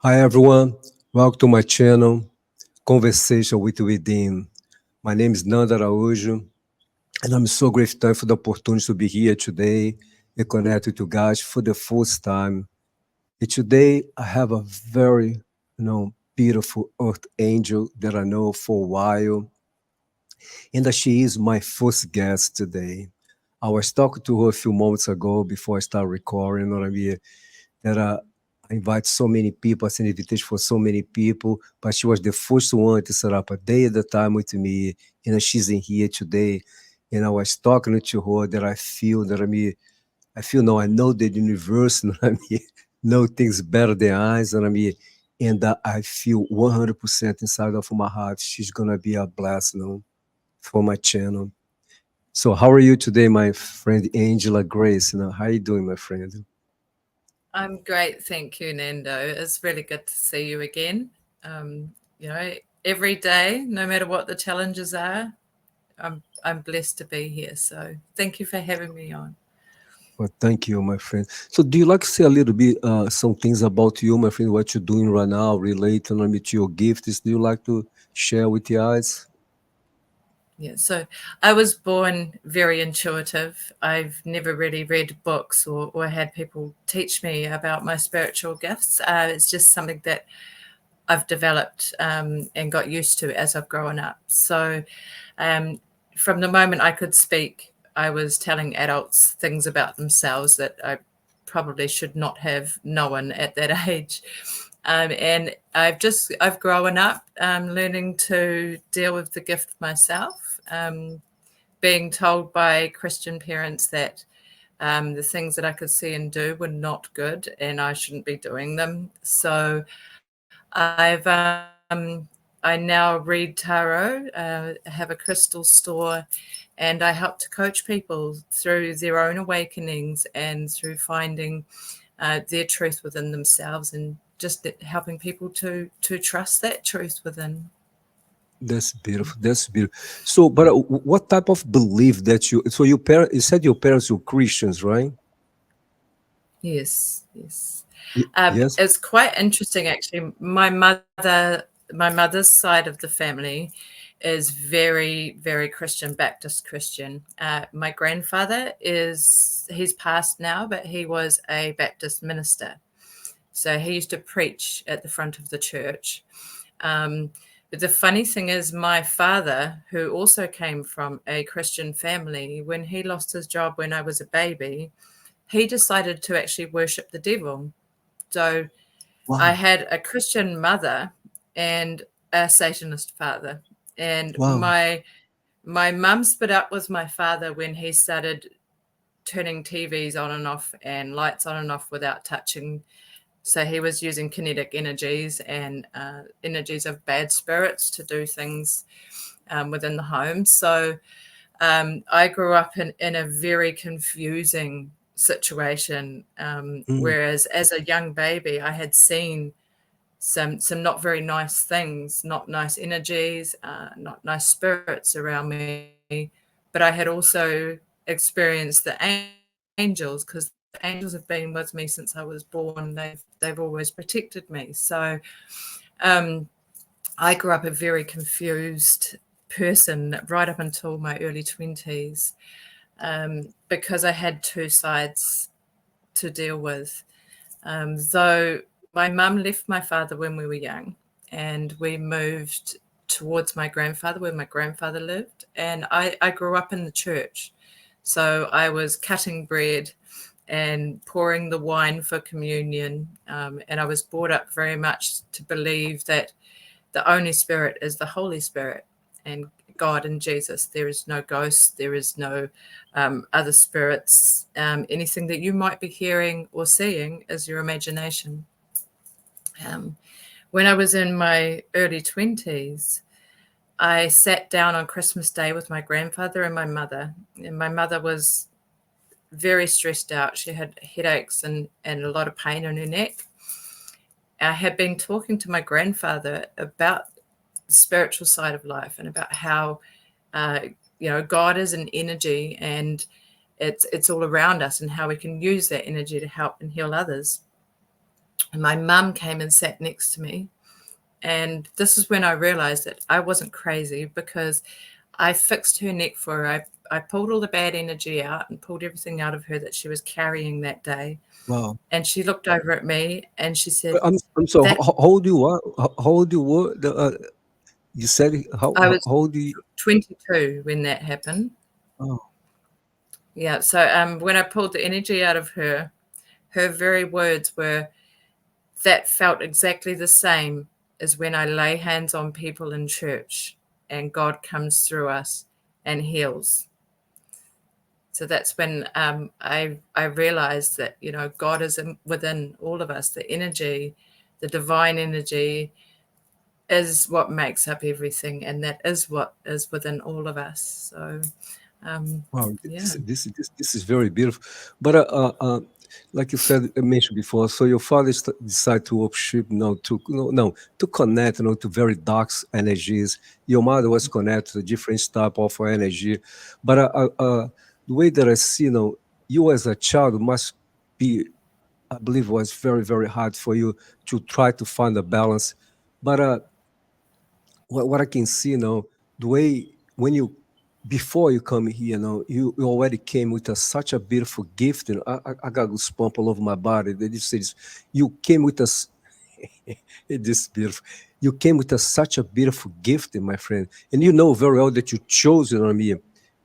Hi everyone, welcome to my channel, Conversation with Within. My name is Nanda Araújo, and I'm so grateful for the opportunity to be here today and connect with you guys for the first time. And today I have a very, beautiful earth angel that I know for a while, and that she is my first guest today. I was talking to her a few moments ago before I start recording, you know what I mean? That I invite so many people, I send invitation for so many people, but she was the first one to set up a day at a time with me. She's in here today. And I was talking to her that I feel that I feel no, I know the universe, you know what I mean, know things better than eyes, you know what I mean, and that I feel 100% inside of my heart she's gonna be a blessing, for my channel. So how are you today, my friend Angela Grace? How you doing, my friend? I'm great, thank you, Nando. It's really good to see you again. You know, every day, no matter what the challenges are, I'm blessed to be here. So thank you for having me on. Well, thank you, my friend. So, do you like to say a little bit, some things about you, my friend, what you're doing right now, related to your gifts? Do you like to share with the eyes? Yeah, so I was born very intuitive. I've never really read books or had people teach me about my spiritual gifts. It's just something that I've developed and got used to as I've grown up. So um, from the moment I could speak, I was telling adults things about themselves that I probably should not have known at that age. And I've grown up learning to deal with the gift myself, being told by Christian parents that the things that I could see and do were not good and I shouldn't be doing them. So I now read tarot, have a crystal store, and I help to coach people through their own awakenings and through finding their truth within themselves, and just helping people to trust that truth within. That's beautiful. That's beautiful. So, but what type of belief that so your parents, you said your parents were Christians, right? Yes, yes. Yes. It's quite interesting, actually. My mother's side of the family is very, very Christian, Baptist Christian. My grandfather he's passed now, but he was a Baptist minister. So he used to preach at the front of the church. Um, but the funny thing is, my father, who also came from a Christian family, when he lost his job when I was a baby, he decided to actually worship the devil. So I Wow. had a Christian mother and a Satanist father. And Wow. my mum split up with my father when he started turning TVs on and off and lights on and off without touching. So he was using kinetic energies and energies of bad spirits to do things within the home. So I grew up in a very confusing situation. Mm. Whereas as a young baby, I had seen some not very nice things, not nice energies, not nice spirits around me. But I had also experienced the angels, because the angels have been with me since I was born. They've always protected me. So um, I grew up a very confused person right up until my early 20s, because I had two sides to deal with. Though my mum left my father when we were young, and we moved towards my grandfather where my grandfather lived. And I grew up in the church. So I was cutting bread and pouring the wine for communion. And I was brought up very much to believe that the only spirit is the Holy Spirit and God and Jesus. There is no ghost, there is no other spirits. Anything that you might be hearing or seeing is your imagination. Um, when I was in my early 20s, I sat down on Christmas Day with my grandfather and my mother. And my mother was very stressed out. She had headaches and a lot of pain in her neck. I had been talking to my grandfather about the spiritual side of life and about how uh, God is an energy, and it's all around us, and how we can use that energy to help and heal others. And my mum came and sat next to me. And this is when I realized that I wasn't crazy, because I fixed her neck for her. I pulled all the bad energy out and pulled everything out of her that she was carrying that day. Wow. And she looked over at me and she said, I'm sorry. that How old you are? How old you were? You said I how was old you? 22 when that happened. Oh, Yeah. So when I pulled the energy out of her very words were, that felt exactly the same as when I lay hands on people in church and God comes through us and heals. So that's when I realized that, you know, God is within all of us. The energy, the divine energy, is what makes up everything, and that is what is within all of us. So, wow. yeah. This is very beautiful. But like you said, mentioned before, so your father decided to worship, to connect, to very dark energies. Your mother was connected to different type of energy. But the way that I see, you as a child must be, I believe, was very, very hard for you to try to find a balance. But what I can see, the way when you before you come here, you already came with such a beautiful gift. I got goosebumps all over my body. They just says you came with us. It is beautiful. You came with such a beautiful gift, my friend, and you know very well that you chose,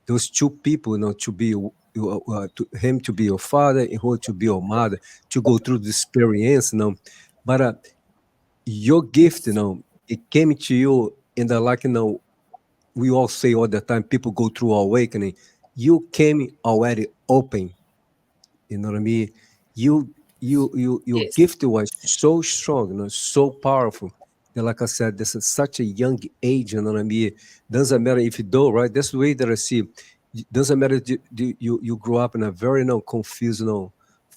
those two people, to be to him to be your father and her to be your mother, to go through the experience, But your gift, it came to you in the like, we all say all the time, people go through awakening. You came already open, you know what I mean? Your Yes. gift was so strong, so powerful. That, like I said, this is such a young age, you know what I mean? Doesn't matter if you do, right? That's the way that I see. Doesn't matter you grew up in a very confused,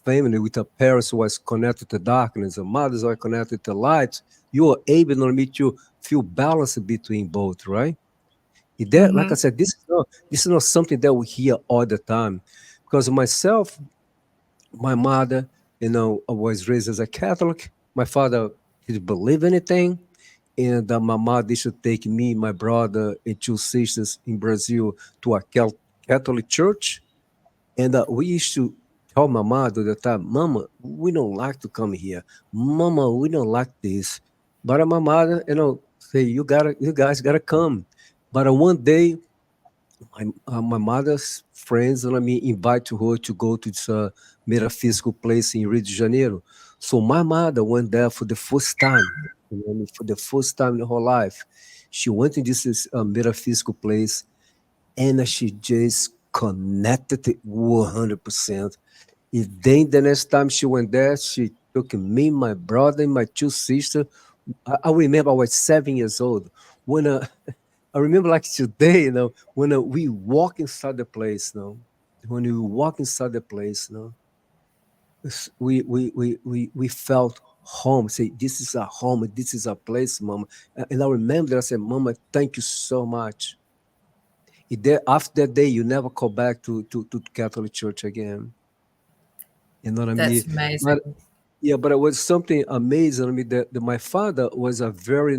family with a parents who was connected to darkness, a mothers are connected to light. You are able, you know what I mean, to feel balance between both, right? That, like I Mm-hmm. said, this is not something that we hear all the time. Because myself, my mother, I was raised as a Catholic. My father didn't believe anything, and my mother used to take me, my brother, and two sisters in Brazil to a Catholic church, and we used to tell my mother at the time, "Mama, we don't like to come here. Mama, we don't like this." But my mother, say, you guys gotta come." But one day, my mother's friends, invite her to go to this metaphysical place in Rio de Janeiro. So my mother went there for the first time, for the first time in her life. She went to this metaphysical place, and she just connected it 100%. And then the next time she went there, she took me, my brother, and my two sisters. I remember I was 7 years old when I remember like today, when we walk inside the place, when we walk inside the place, we felt home. Say, this is a home, this is a place, Mama. And I remember that I said, Mama, thank you so much. After that day, you never go back to Catholic Church again. You know what I mean? That's amazing. But yeah, but it was something amazing. I mean, that my father was a very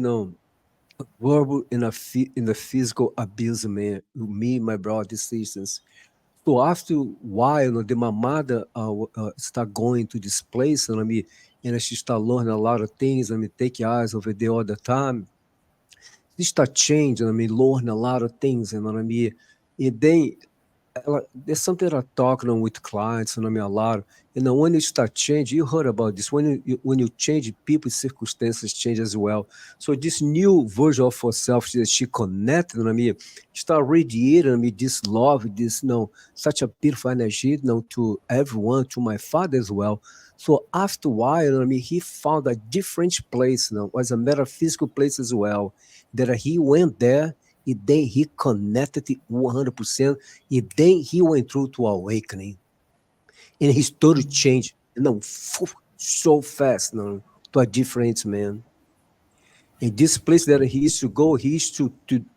verbal in the physical abuse, man. Me, my brother, sisters. So after a while, then my mother start going to this place, and she start learning a lot of things. Take eyes over there all the time. She start changing. Learning a lot of things. You know what I mean? And then there's something that I'm talking on with clients, a lot. When you start changing, you heard about this. When you change, people's circumstances change as well. So this new version of herself that she connected, start radiating, this love, this, such a beautiful energy, to everyone, to my father as well. So after a while, he found a different place, was a metaphysical place as well. That he went there, and then he connected it 100%. And then he went through to awakening, and his story changed, so fast, to a different man. In this place that he used to go, he used to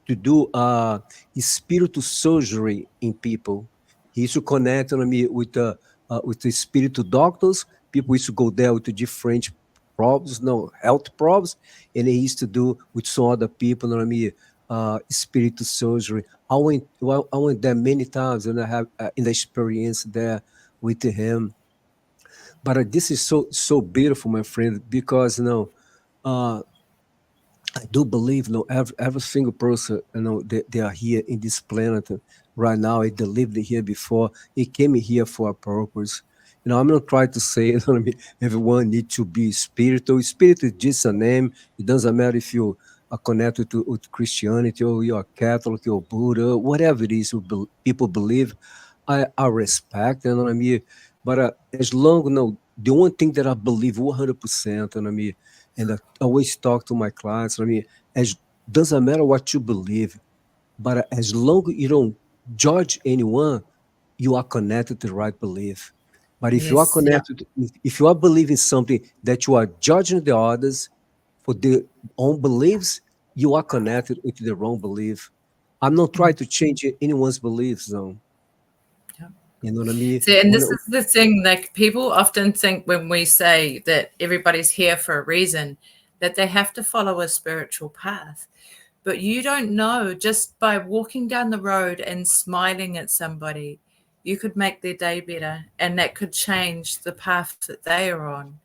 do spiritual surgery in people. He used to connect with the spiritual doctors. People used to go there with the different problems, health problems, and he used to do with some other people, you know what I mean, spiritual surgery. I went there many times, and I have in the experience there with him. But this is so beautiful, my friend, because uh, I do believe, every single person, they are here in this planet right now. They lived here before. They came here for a purpose. I'm not trying to say, what I mean, everyone needs to be spiritual. Spirit is just a name. It doesn't matter if you are connected to with Christianity or you're Catholic or Buddha, whatever it is people believe. I respect, you know what I mean? But as long, the one thing that I believe 100%, you know what I mean, and I always talk to my clients, I mean, as doesn't matter what you believe, but as long you don't judge anyone, you are connected to the right belief. But if you are Yes, yeah. connected, if you are believing something that you are judging the others for their own beliefs, you are connected with the wrong belief. I'm not trying Mm, to change anyone's beliefs, though. yeah. You know what I mean? See, and this is the thing, like people often think when we say that everybody's here for a reason, that they have to follow a spiritual path. But you don't know, just by walking down the road and smiling at somebody, you could make their day better, and that could change the path that they are on.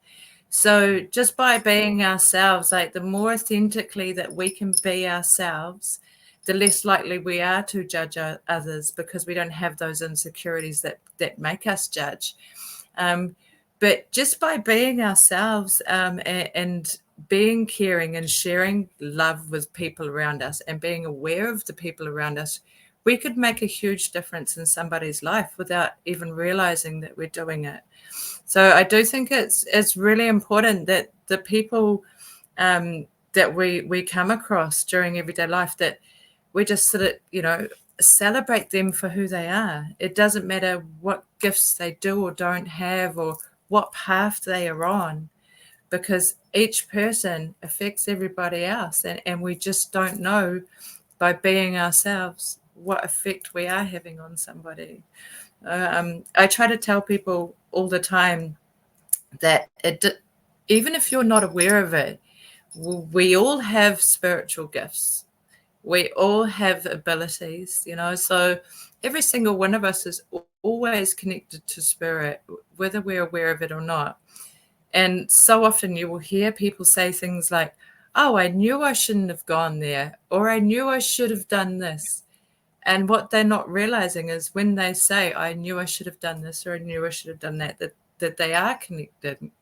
So just by being ourselves, like the more authentically that we can be ourselves, the less likely we are to judge others, because we don't have those insecurities that make us judge. Um, but just by being ourselves, and being caring and sharing love with people around us and being aware of the people around us, we could make a huge difference in somebody's life without even realizing that we're doing it. So I do think it's really important that the people that we come across during everyday life, that we just sort of, celebrate them for who they are. It doesn't matter what gifts they do or don't have, or what path they are on, because each person affects everybody else. And we just don't know, by being ourselves, what effect we are having on somebody. I try to tell people all the time that even if you're not aware of it, we all have spiritual gifts. We all have abilities, so every single one of us is always connected to spirit, whether we're aware of it or not. And so often you will hear people say things like, oh, I knew I shouldn't have gone there, or I knew I should have done this. And what they're not realizing is, when they say, I knew I should have done this, or I knew I should have done that, that they are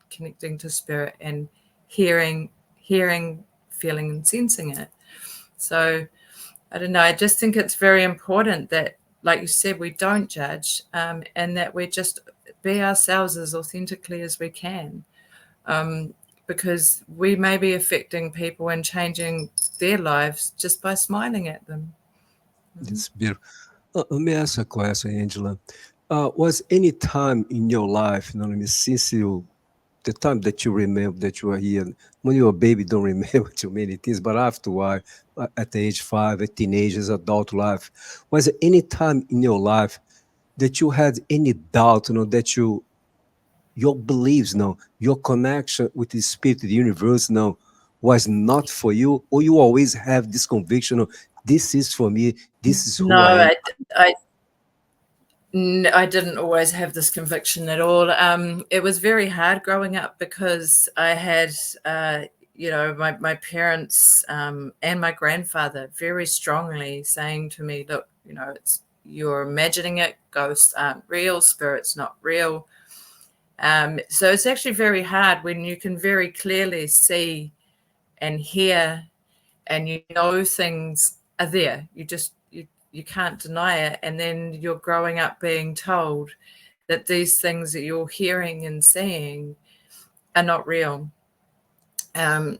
connecting to spirit and hearing, feeling and sensing it. So I don't know. I just think it's very important that, like you said, we don't judge, and that we just be ourselves as authentically as we can, because we may be affecting people and changing their lives just by smiling at them. It's beautiful. Let me ask a question, Angela. Was any time in your life, you know what I mean, since the time that you remember that you were here, when you were a baby, don't remember too many things, but afterward, at the age 5, a teenager's adult life, was there any time in your life that you had any doubt, that your beliefs, your connection with the spirit, the universe, was not for you, or you always have this conviction of this is for me, this is No, who I am? I didn't always have this conviction at all. It was very hard growing up, because I had, my parents and my grandfather very strongly saying to me, look, you're imagining it, ghosts aren't real, spirits not real. So it's actually very hard when you can very clearly see and hear, and things are there. You can't deny it. And then you're growing up being told that these things that you're hearing and seeing are not real.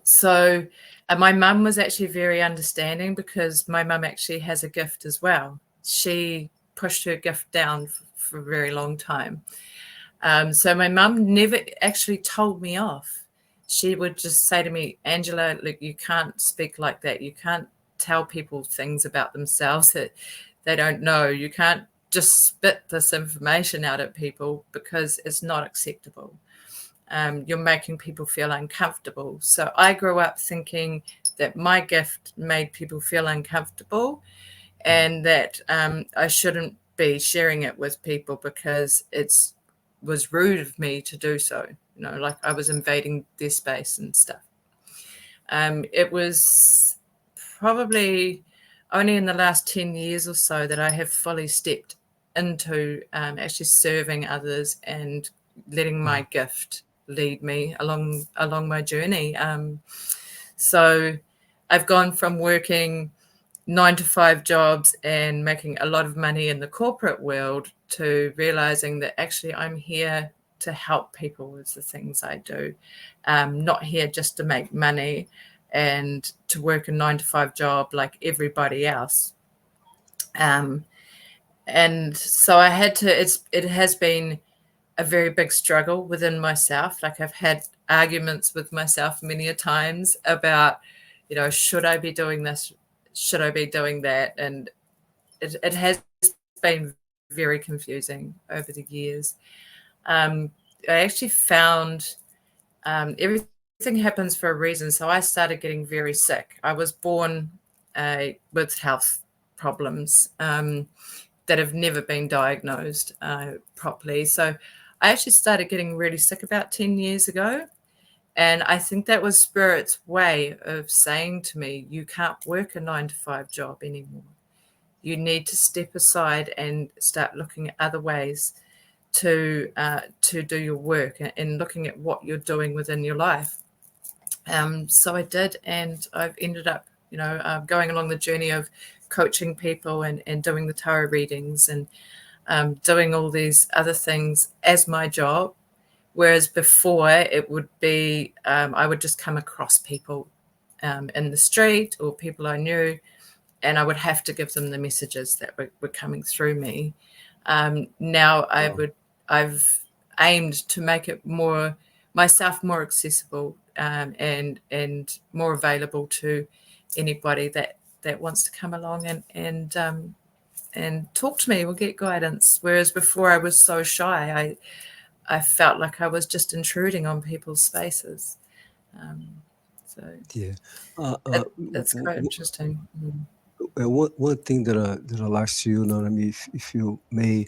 So my mum was actually very understanding, because my mum actually has a gift as well. She pushed her gift down for a very long time. So my mum never actually told me off. She would just say to me, Angela, look, you can't speak like that. You can't tell people things about themselves that they don't know. You can't just spit this information out at people, because it's not acceptable. you're making people feel uncomfortable. So I grew up thinking that my gift made people feel uncomfortable, and that I shouldn't be sharing it with people because it was rude of me to do so. Like I was invading their space and stuff. It was probably only in the last 10 years or so that I have fully stepped into actually serving others and letting my gift lead me along my journey. So I've gone from working 9-to-5 jobs and making a lot of money in the corporate world to realizing that actually I'm here to help people with the things I do, not here just to make money and to work a 9-to-5 job like everybody else. And so I had to, it has been a very big struggle within myself. Like I've had arguments with myself many a times about, should I be doing this? Should I be doing that? And it has been very confusing over the years. I actually found everything happens for a reason. So I started getting very sick. I was born with health problems that have never been diagnosed properly. So I actually started getting really sick about 10 years ago. And I think that was Spirit's way of saying to me, you can't work a 9-to-5 job anymore. You need to step aside and start looking at other ways to do your work and looking at what you're doing within your life. So I did, and I've ended up, going along the journey of coaching people and doing the tarot readings and doing all these other things as my job. Whereas before it would be, I would just come across people in the street or people I knew, and I would have to give them the messages that were coming through me. Now I've aimed to make it myself more accessible and more available to anybody that wants to come along and talk to me or get guidance. Whereas before I was so shy, I felt like I was just intruding on people's spaces. Yeah. It's quite interesting. One thing that I'll ask you, if you may,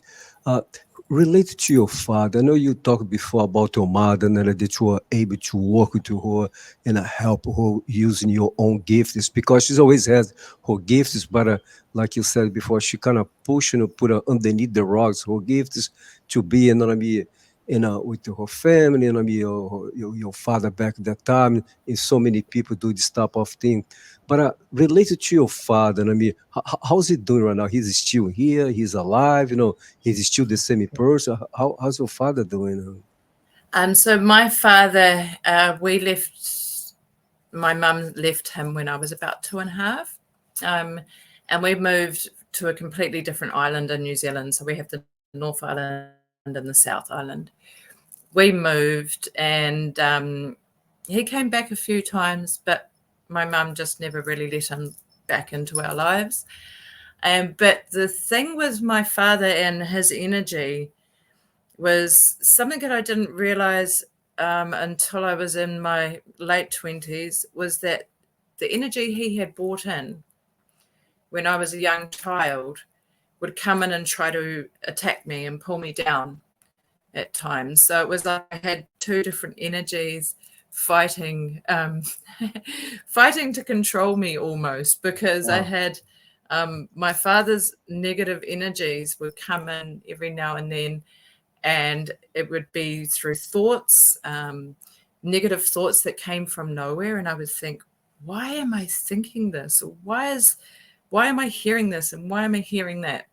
related to your father. I know you talked before about your mother, that you were able to work with her and help her using your own gifts, because she's always had her gifts, but like you said before, she kind of pushed and put her underneath the rocks, her gifts to be, with her family, your father back at that time, and so many people do this type of thing. But related to your father, how's he doing right now? He's still here. He's alive. He's still the same person. How's your father doing? So my father, my mum left him when I was about 2.5, and we moved to a completely different island in New Zealand. So we have the North Island and the South Island. We moved, and he came back a few times, but my mum just never really let him back into our lives. But the thing with my father and his energy was something that I didn't realize until I was in my late 20s, was that the energy he had brought in when I was a young child would come in and try to attack me and pull me down at times. So it was like I had two different energies fighting fighting to control me almost, because I had my father's negative energies would come in every now and then, and it would be through thoughts, negative thoughts that came from nowhere, and I would think, why am I thinking this? Or why am I hearing this, and why am I hearing that?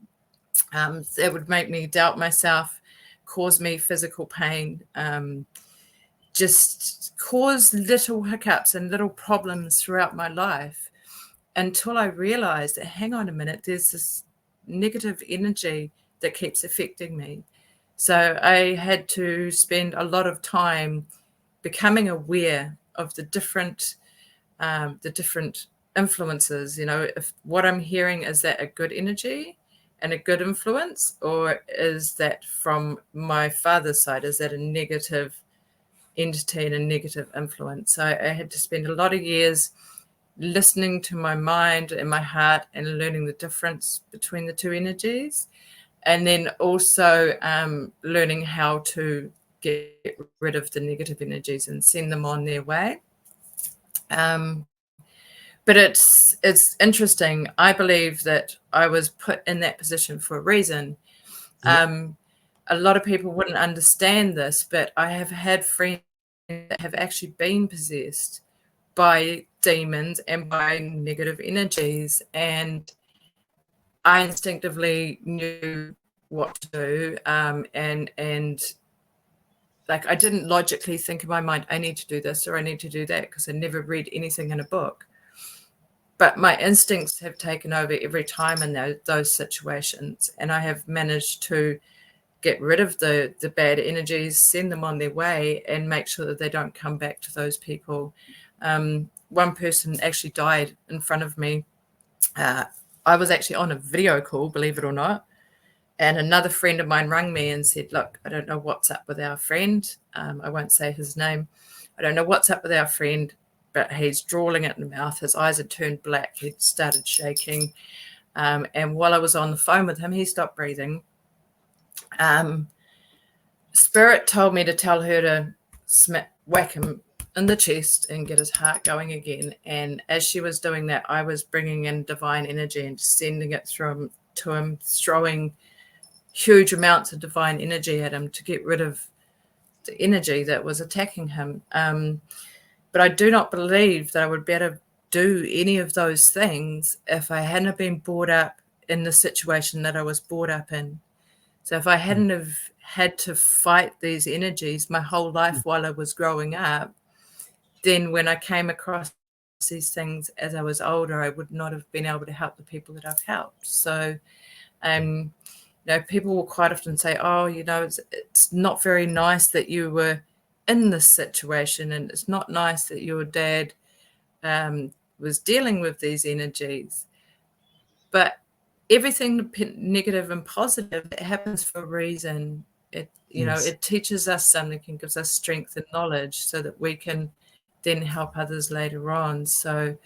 It would make me doubt myself, cause me physical pain, just cause little hiccups and little problems throughout my life, until I realized that, hang on a minute, there's this negative energy that keeps affecting me. So I had to spend a lot of time becoming aware of the different influences. If what I'm hearing, is that a good energy and a good influence, or is that from my father's side? Is that a negative entity and a negative influence. So I had to spend a lot of years listening to my mind and my heart and learning the difference between the two energies, and then also learning how to get rid of the negative energies and send them on their way. But it's interesting. I believe that I was put in that position for a reason. A lot of people wouldn't understand this, but I have had friends that have actually been possessed by demons and by negative energies, and I instinctively knew what to do, and like I didn't logically think in my mind, I need to do this or I need to do that, because I never read anything in a book. But my instincts have taken over every time in those situations, and I have managed to get rid of the bad energies, send them on their way, and make sure that they don't come back to those people. One person actually died in front of me. I was actually on a video call, believe it or not, and another friend of mine rang me and said, look, I don't know what's up with our friend. I won't say his name. I don't know what's up with our friend, but he's drawling it in the mouth. His eyes had turned black. He'd started shaking. And while I was on the phone with him, he stopped breathing. Spirit told me to tell her to whack him in the chest and get his heart going again. And as she was doing that, I was bringing in divine energy and sending it through to him, throwing huge amounts of divine energy at him to get rid of the energy that was attacking him. But I do not believe that I would better do any of those things if I hadn't been brought up in the situation that I was brought up in. So if I hadn't have had to fight these energies my whole life while I was growing up, then when I came across these things as I was older, I would not have been able to help the people that I've helped. So, people will quite often say, oh, it's not very nice that you were in this situation, and it's not nice that your dad was dealing with these energies. But everything negative and positive, it happens for a reason. It teaches us something and gives us strength and knowledge so that we can then help others later on. So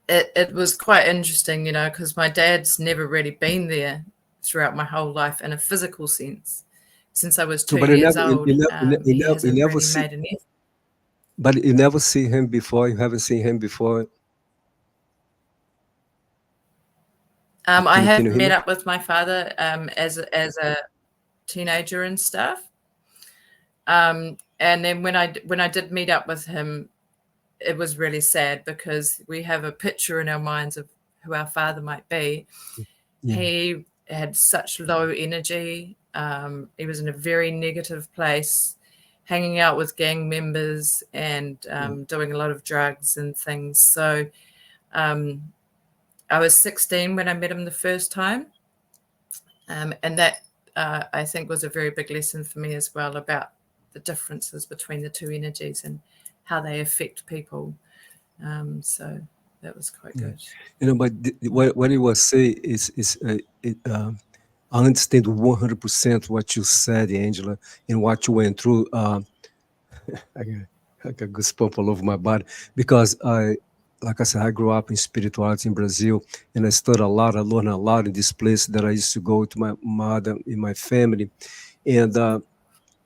it was quite interesting, because my dad's never really been there throughout my whole life in a physical sense. Since I was 2 years old, he hasn't really made an effort. But you never see him before? You haven't seen him before? I have met up with my father as a teenager and stuff. And then when I did meet up with him, it was really sad because we have a picture in our minds of who our father might be. Yeah. He had such low energy. He was in a very negative place, hanging out with gang members and doing a lot of drugs and things. So I was 16 when I met him the first time. And that, I think, was a very big lesson for me as well about the differences between the two energies and how they affect people. So that was quite good. But what he was saying is I understand 100% what you said, Angela, and what you went through. I got goosebumps all over my body because like I said, I grew up in spirituality in Brazil, and I studied a lot. I learned a lot in this place that I used to go to my mother in my family. And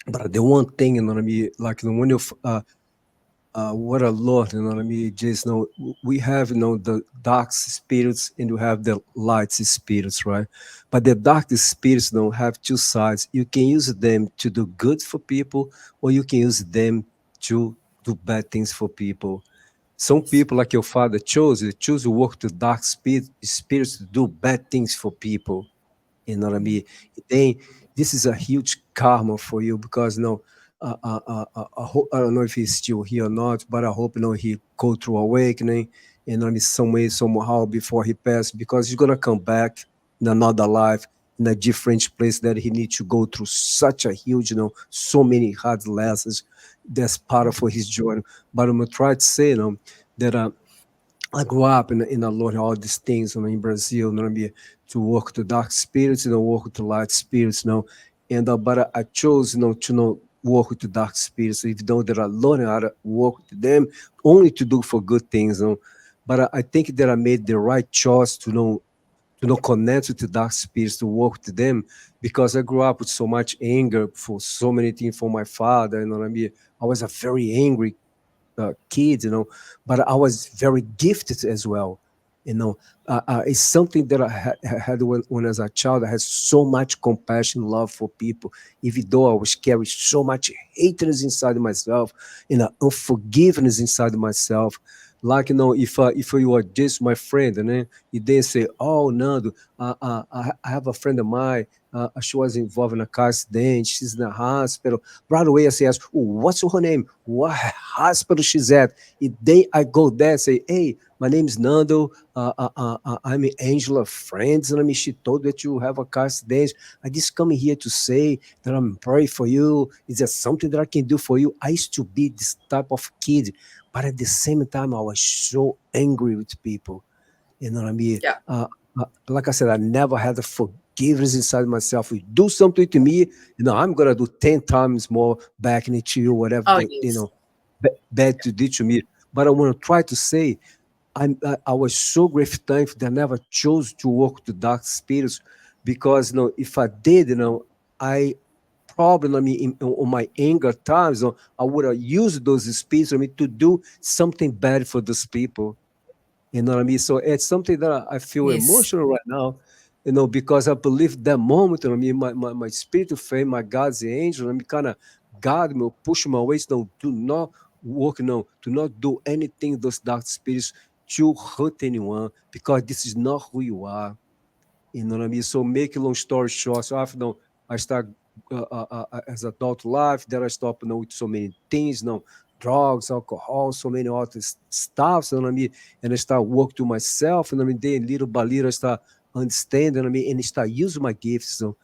but the one thing, you know what I mean, like when you what I learned, you know what I mean, just we have the dark spirits and you have the light spirits, right? But the dark spirits don't have two sides. You can use them to do good for people, or you can use them to do bad things for people. Some people, like your father, choose to work to dark spirits to do bad things for people. You know what I mean? Then this is a huge karma for you because I don't know if he's still here or not, but I hope he go through awakening, some way, somehow before he passed, because he's gonna come back in another life in a different place that he needs to go through such a huge, so many hard lessons. That's part of his journey. But I'm gonna try to say, that I grew up in learning all these things, in Brazil, to work with the dark spirits, work with the light spirits, and but I chose, to work with the dark spirits, even though that I learning how to work with them, only to do for good things. But I think that I made the right choice to not connect with the dark spirits, to work with them, because I grew up with so much anger for so many things from my father. You know what I mean? I was a very angry kid, but I was very gifted as well. It's something that I had when I was a child. I had so much compassion, love for people, even though I was carrying so much hatred inside of myself, unforgiveness inside of myself. Like, if you are just my friend, and then you then say, "Oh, Nando, I have a friend of mine. She was involved in a car accident. She's in the hospital." Right away, I say, "Oh, what's her name? What hospital she's at?" And then I go there and say, "Hey, my name is Nando. I'm Angela friends, and I mean, she told that you have a car accident. I just come here to say that I'm praying for you. Is there something that I can do for you?" I used to be this type of kid, but at the same time, I was so angry with people. You know what I mean? Yeah. Like I said, I never had the forgiveness inside myself. If you do something to me, I'm gonna do 10 times more back into you, whatever Oh, yes. bad you did to me. But I want to try to say, I was so grateful, thankful that I never chose to work with the dark spirits, because if I did, I probably, on my anger times, I would have used those spirits, to do something bad for those people. You know what I mean? So it's something that I feel Yes. emotional right now, because I believe that moment, my spiritual faith, my God's angel, kind of guide me, push my ways, do not work, do not do anything, those dark spirits, to hurt anyone, because this is not who you are. You know what I mean? So make a long story short, so after I start as adult life, then I stop with so many things, drugs, alcohol, so many other stuff, you know what I mean? And I start work to myself, and then little by little I start understanding, and start using my gifts. So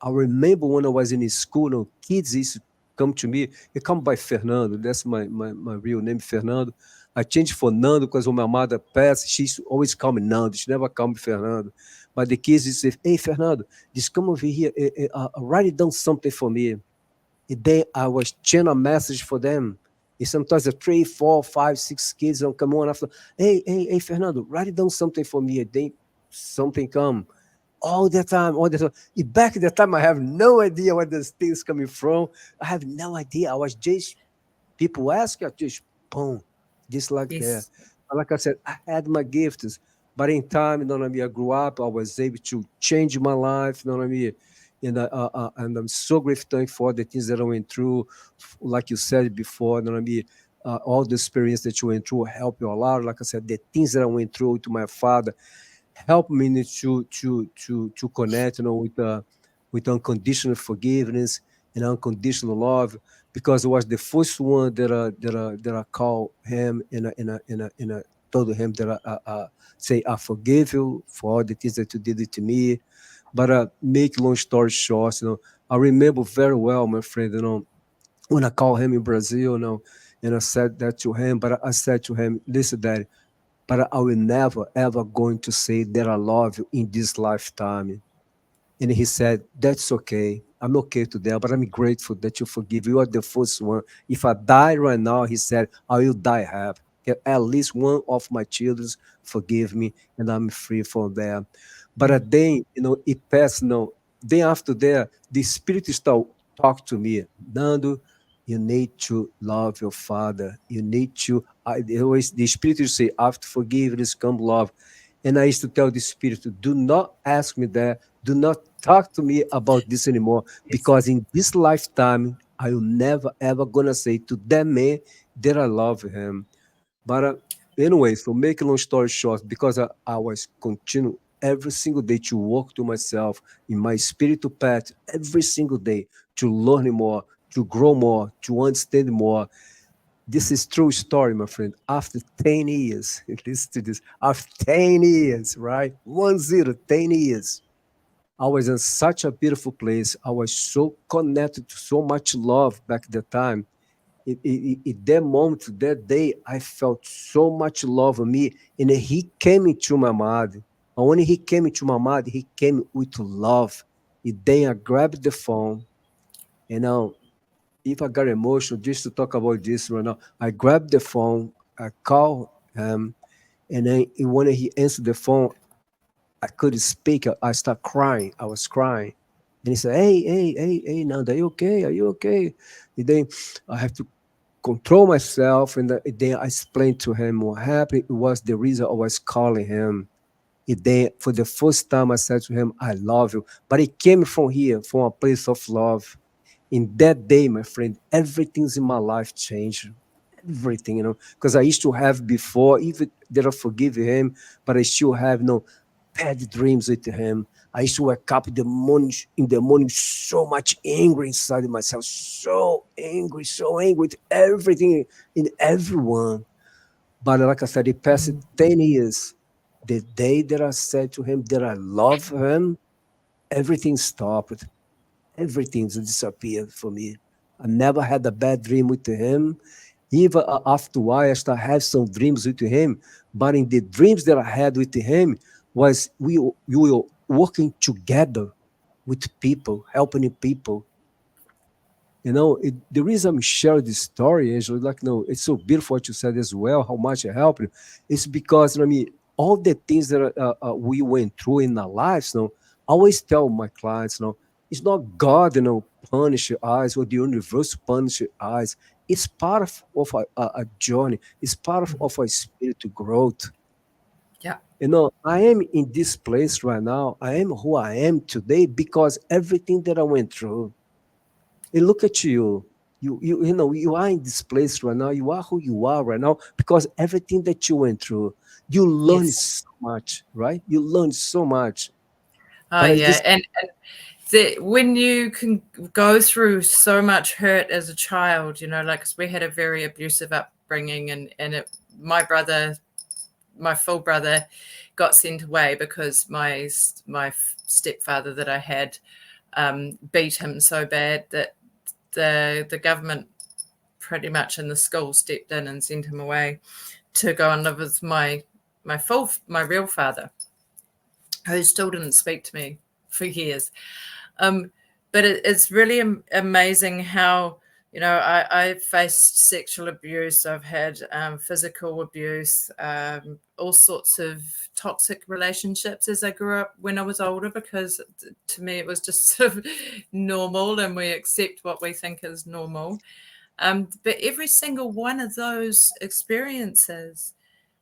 I remember when I was in school, kids used to come to me. They come by Fernando. That's my real name, Fernando. I changed for Nando because when my mother passed, she used to always call me Nando. She never called me Fernando. But the kids used to say, "Hey, Fernando, just come over here. Write down something for me." And then I was channel a message for them. And sometimes the 3, 4, 5, 6 kids don't come on after, hey, Fernando, write down something for me. And then something come all the time. Back at the time, I have no idea where this thing's coming from. I have no idea. I was just, people ask, I just, boom, just like that. Yes. Like I said, I had my gifts, but in time, you know what I mean, I grew up, I was able to change my life, you know what I mean? And I'm so grateful, thankful for the things that I went through. Like you said before, you know what I mean? All the experience that you went through helped you a lot. Like I said, the things that I went through to my father help me to connect, with unconditional forgiveness and unconditional love, because it was the first one that I called him, and I told him that I say, "I forgive you for all the things that you did to me." But make long story short, I remember very well, my friend, when I called him in Brazil, and I said that to him, but I said to him, "Listen, Daddy, but I will never ever going to say that I love you in this lifetime." And he said, "That's okay. I'm okay to that, but I'm grateful that you forgive. You are the first one. If I die right now," he said, "I will die happy. At least one of my children forgive me, and I'm free from that." But then, it passed. Then after that, the Spirit start talk to me, "Nando, you need to love your father. You need to." Always the Spirit will say, "After forgiveness come love." And I used to tell the Spirit, "Do not ask me that. Do not talk to me about this anymore, Yes. because in this lifetime, I will never ever gonna say to that man that I love him." But anyway, so make a long story short, because I was continue every single day to walk to myself in my spiritual path every single day, to learn more, to grow more, to understand more. This is true story, my friend. After 10 years, listen to this. After 10 years, right? 10, 10 years. I was in such a beautiful place. I was so connected to so much love back at the time. In that moment, that day, I felt so much love in me. And he came into my mind. And when he came into my mind, he came with love. And then I grabbed the phone, you know, if I got emotional just to talk about this right now, I grabbed the phone, I call him, and then when he answered the phone, I couldn't speak. I started crying. I was crying. And he said, hey, Nanda, are you okay? Are you okay? And then I have to control myself. And then I explained to him what happened. It was the reason I was calling him. And then for the first time, I said to him, I love you. But it came from here, from a place of love. In that day, my friend, everything's in my life changed. Everything, because I used to have before, even that I forgive him, but I still have no bad dreams with him. I used to wake up in the morning so much angry inside of myself, so angry with everything in everyone. But like I said, it passed Mm. 10 years. The day that I said to him that I love him, everything stopped. Everything's disappeared for me. I never had a bad dream with him. Even after a while, I started have some dreams with him. But in the dreams that I had with him, was we were working together with people, helping people. The reason I'm sharing this story, Angela, like, no, it's so beautiful what you said as well, how much it helped you. It's because, all the things that we went through in our lives, I always tell my clients, it's not God, punish us or the universe punish us. It's part of a journey. It's part of a spiritual growth. Yeah. I am in this place right now. I am who I am today because everything that I went through. And look at you. You are in this place right now. You are who you are right now because everything that you went through, you learn Yes. so much, right? You learn so much. Oh But I yeah. just, And when you can go through so much hurt as a child, like 'cause we had a very abusive upbringing, and my brother, my full brother, got sent away because my stepfather that I had beat him so bad that the government pretty much in the school stepped in and sent him away to go and live with my real father, who still didn't speak to me for years. Um, but it's really amazing how, I faced sexual abuse. I've had physical abuse, all sorts of toxic relationships as I grew up when I was older, because to me it was just sort of normal and we accept what we think is normal. But every single one of those experiences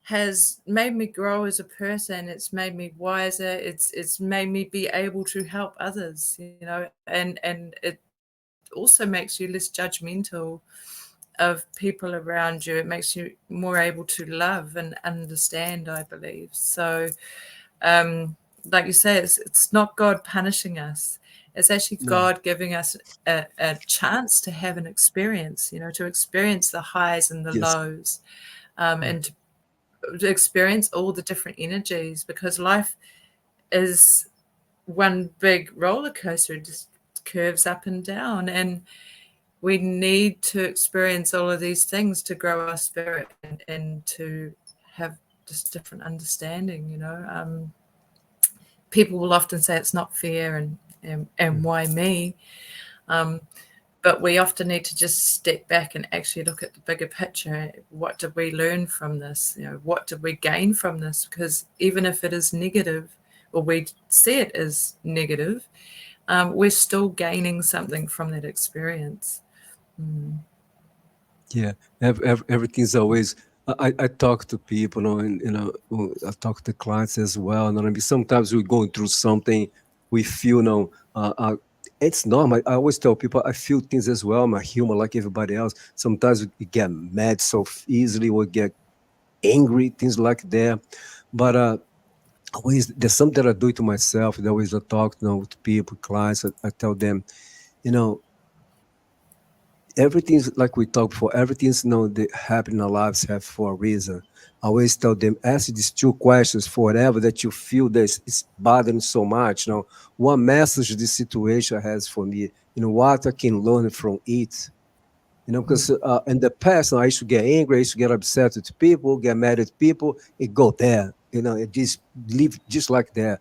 has made me grow as a person. It's made me wiser. It's made me be able to help others, and it also makes you less judgmental of people around you. It makes you more able to love and understand, I believe. So, like you say, it's not God punishing us. It's actually no, God giving us a chance to have an experience, to experience the highs and the yes, lows, right. and to experience all the different energies, because life is one big roller coaster, just curves up and down. And we need to experience all of these things to grow our spirit and to have just different understanding. People will often say it's not fair, and why me? Um, but we often need to just step back and actually look at the bigger picture. What did we learn from this? What did we gain from this? Because even if it is negative, or we see it as negative, we're still gaining something from that experience. Mm. Yeah, everything's always. I talk to people, and I talk to clients as well. And sometimes we're going through something, we feel, it's normal. I always tell people I feel things as well. I'm a human like everybody else. Sometimes we get mad so easily, we get angry, things like that. But always there's something that I do to myself. That always I talk, with people, clients. I tell them, you know, everything's like we talked before, everything's that happen in our lives have for a reason. I always tell them, ask these two questions for whatever that you feel that is bothering so much. What message this situation has for me, what I can learn from it. Mm. Because in the past, I used to get angry, I used to get upset with people, get mad at people, it go there, it just live just like that.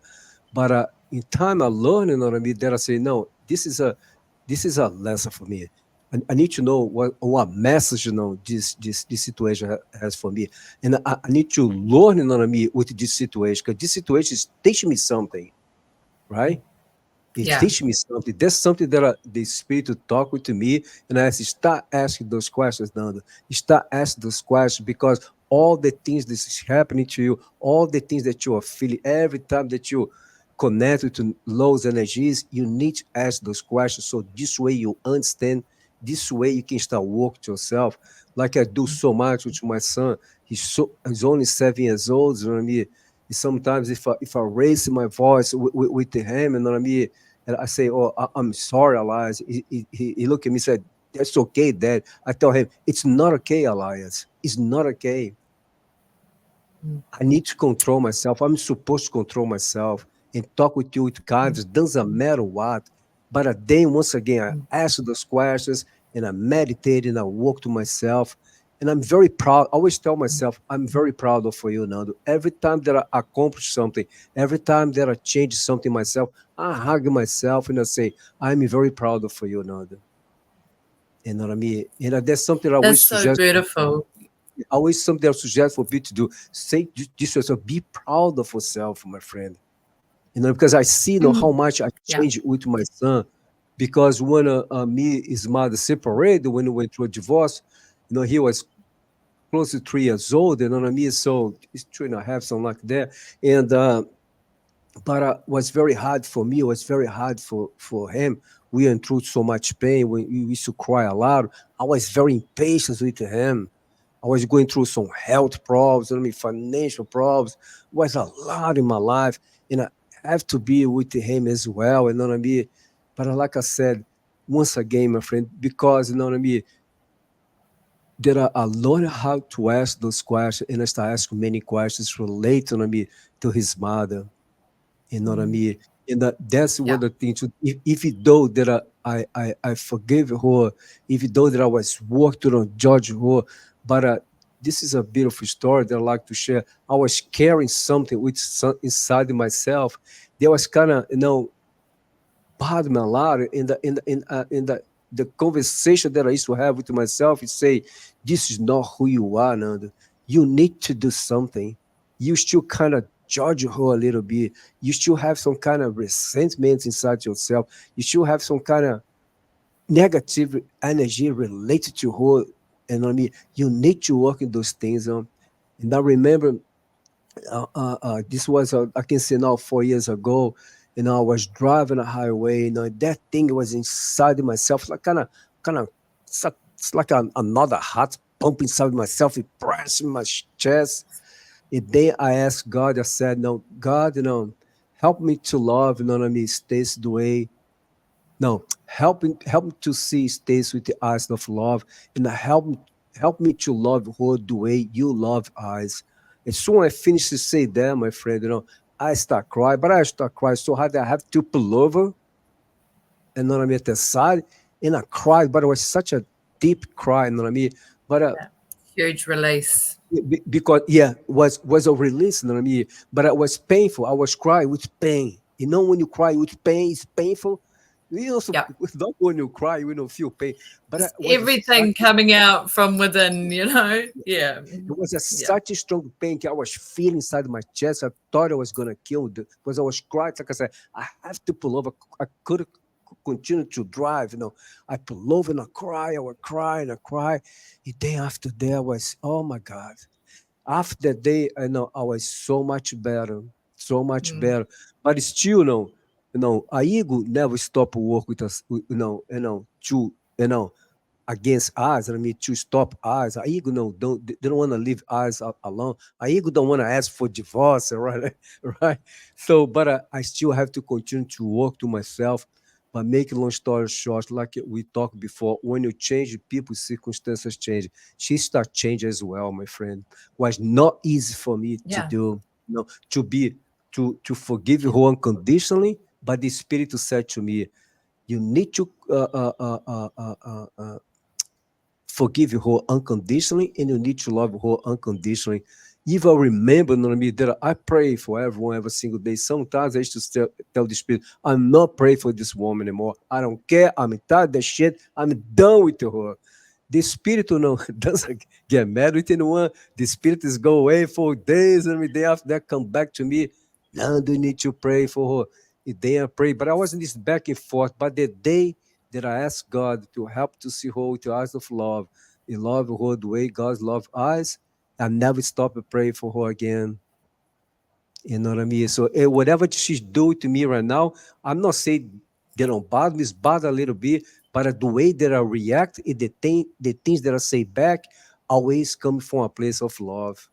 But in time I learned, that I say, no, this is a lesson for me. I need to know what message, this situation has for me, and I need to learn, me, with this situation, because this situation is teaching me something, right? It Yeah. teach me something. There's something that the Spirit to talk with me, and I say, start asking those questions, Nando. You start asking those questions, because all the things that is happening to you, all the things that you are feeling, every time that you connect to those energies, you need to ask those questions. So this way you understand. This way you can start working to yourself. Like I do so much with my son. He's only 7 years old. You know what I mean? Sometimes if I raise my voice with him, you know what I mean, and I say, "Oh, I'm sorry, Elias." He looked at me and said, "That's okay, Dad." I tell him, "It's not okay, Elias. It's not okay. I need to control myself. I'm supposed to control myself and talk with you with kindness. Doesn't matter what." But then once again, I ask those questions and I meditate and I walk to myself. And I'm very proud. I always tell myself, I'm very proud of for you, Nando. Every time that I accomplish something, every time that I change something myself, I hug myself and I say, I'm very proud of for you, Nando. You know what I mean? And that's something I That's always so suggest. beautiful. Always something I suggest for people to do. Say this yourself, be proud of yourself, my friend. Because I see, how much I Yeah. changed with my son. Because when me his mother separated, when he went through a divorce, he was close to 3 years old, you know what I mean? So it's 3.5, something like that. And but was very hard for me. It was very hard for him. We went through so much pain. We used to cry a lot. I was very impatient with him. I was going through some health problems, financial problems. It was a lot in my life, and I have to be with him as well. You know what I mean? But like I said, once again, my friend, because you know what I mean, there are a lot how to ask those questions, and I start asking many questions related, you know what I mean, to his mother. You know what I mean? And that's Yeah. one of the things. If it though that I forgave her, if it though that I was working on judge her, but this is a beautiful story that I like to share. I was carrying something inside myself. There was kind of bothered me a lot in the conversation that I used to have with myself. Is say, this is not who you are, Nando. You need to do something. You still kind of judge her a little bit. You still have some kind of resentment inside yourself. You still have some kind of negative energy related to her. And I mean, you need to work in those things. And I remember this was I can say now 4 years ago. I was driving a highway. That thing was inside myself, like kind of it's like another heart pump inside myself. It pressed my chest. And then I asked God. I said, "No, God, help me to love. You know what I mean? Stays the way. No, help me to see stays with the eyes of love, and help me to love her the way you love eyes." As soon as I finish to say that, my friend, I start crying, but I start crying so hard that I have to pull over and know what I mean at the side, and I cried, but it was such a deep cry, you know what I mean? But Huge release. because yeah, was a release, you know what I mean? But it was painful. I was crying with pain. When you cry with pain, it's painful. So Yeah. not when you cry, you don't feel pain. But it was Everything coming out from within, Yeah. Yeah. such a strong pain that I was feeling inside my chest. I thought I was gonna kill because I was crying. Like I said, I have to pull over. I could continue to drive. I pull over and I would cry and I cry. The day after that was, oh my God. After that day, I know I was so much better, so much Mm. better. But still, our ego never stop work with us. To against us. I mean, to stop us. Our ego they don't want to leave us alone. Our ego don't want to ask for divorce, right? Right. So, but I still have to continue to work to myself. But make a long story short, like we talked before, when you change, people's circumstances change. She start changing as well, my friend. Was not easy for me to Yeah. do. To be to forgive her unconditionally, but the Spirit said to me, you need to forgive her unconditionally, and you need to love her unconditionally. If I remember, you know what I mean, that I pray for everyone every single day. Sometimes I used to tell the Spirit, I'm not praying for this woman anymore. I don't care. I'm tired of that shit. I'm done with her. The Spirit, you know, doesn't get mad with anyone. The Spirit is go away for days, and the day after that come back to me. Now do you need to pray for her? The day I pray, but I wasn't this back and forth. But the day that I asked God to help to see her with the eyes of love, in love her the way God's love eyes, I never stop to pray for her again. You know what I mean? So whatever she's doing to me right now, I'm not saying they don't bother me, it's bother a little bit, but the way that I react, the things that I say back, always come from a place of love.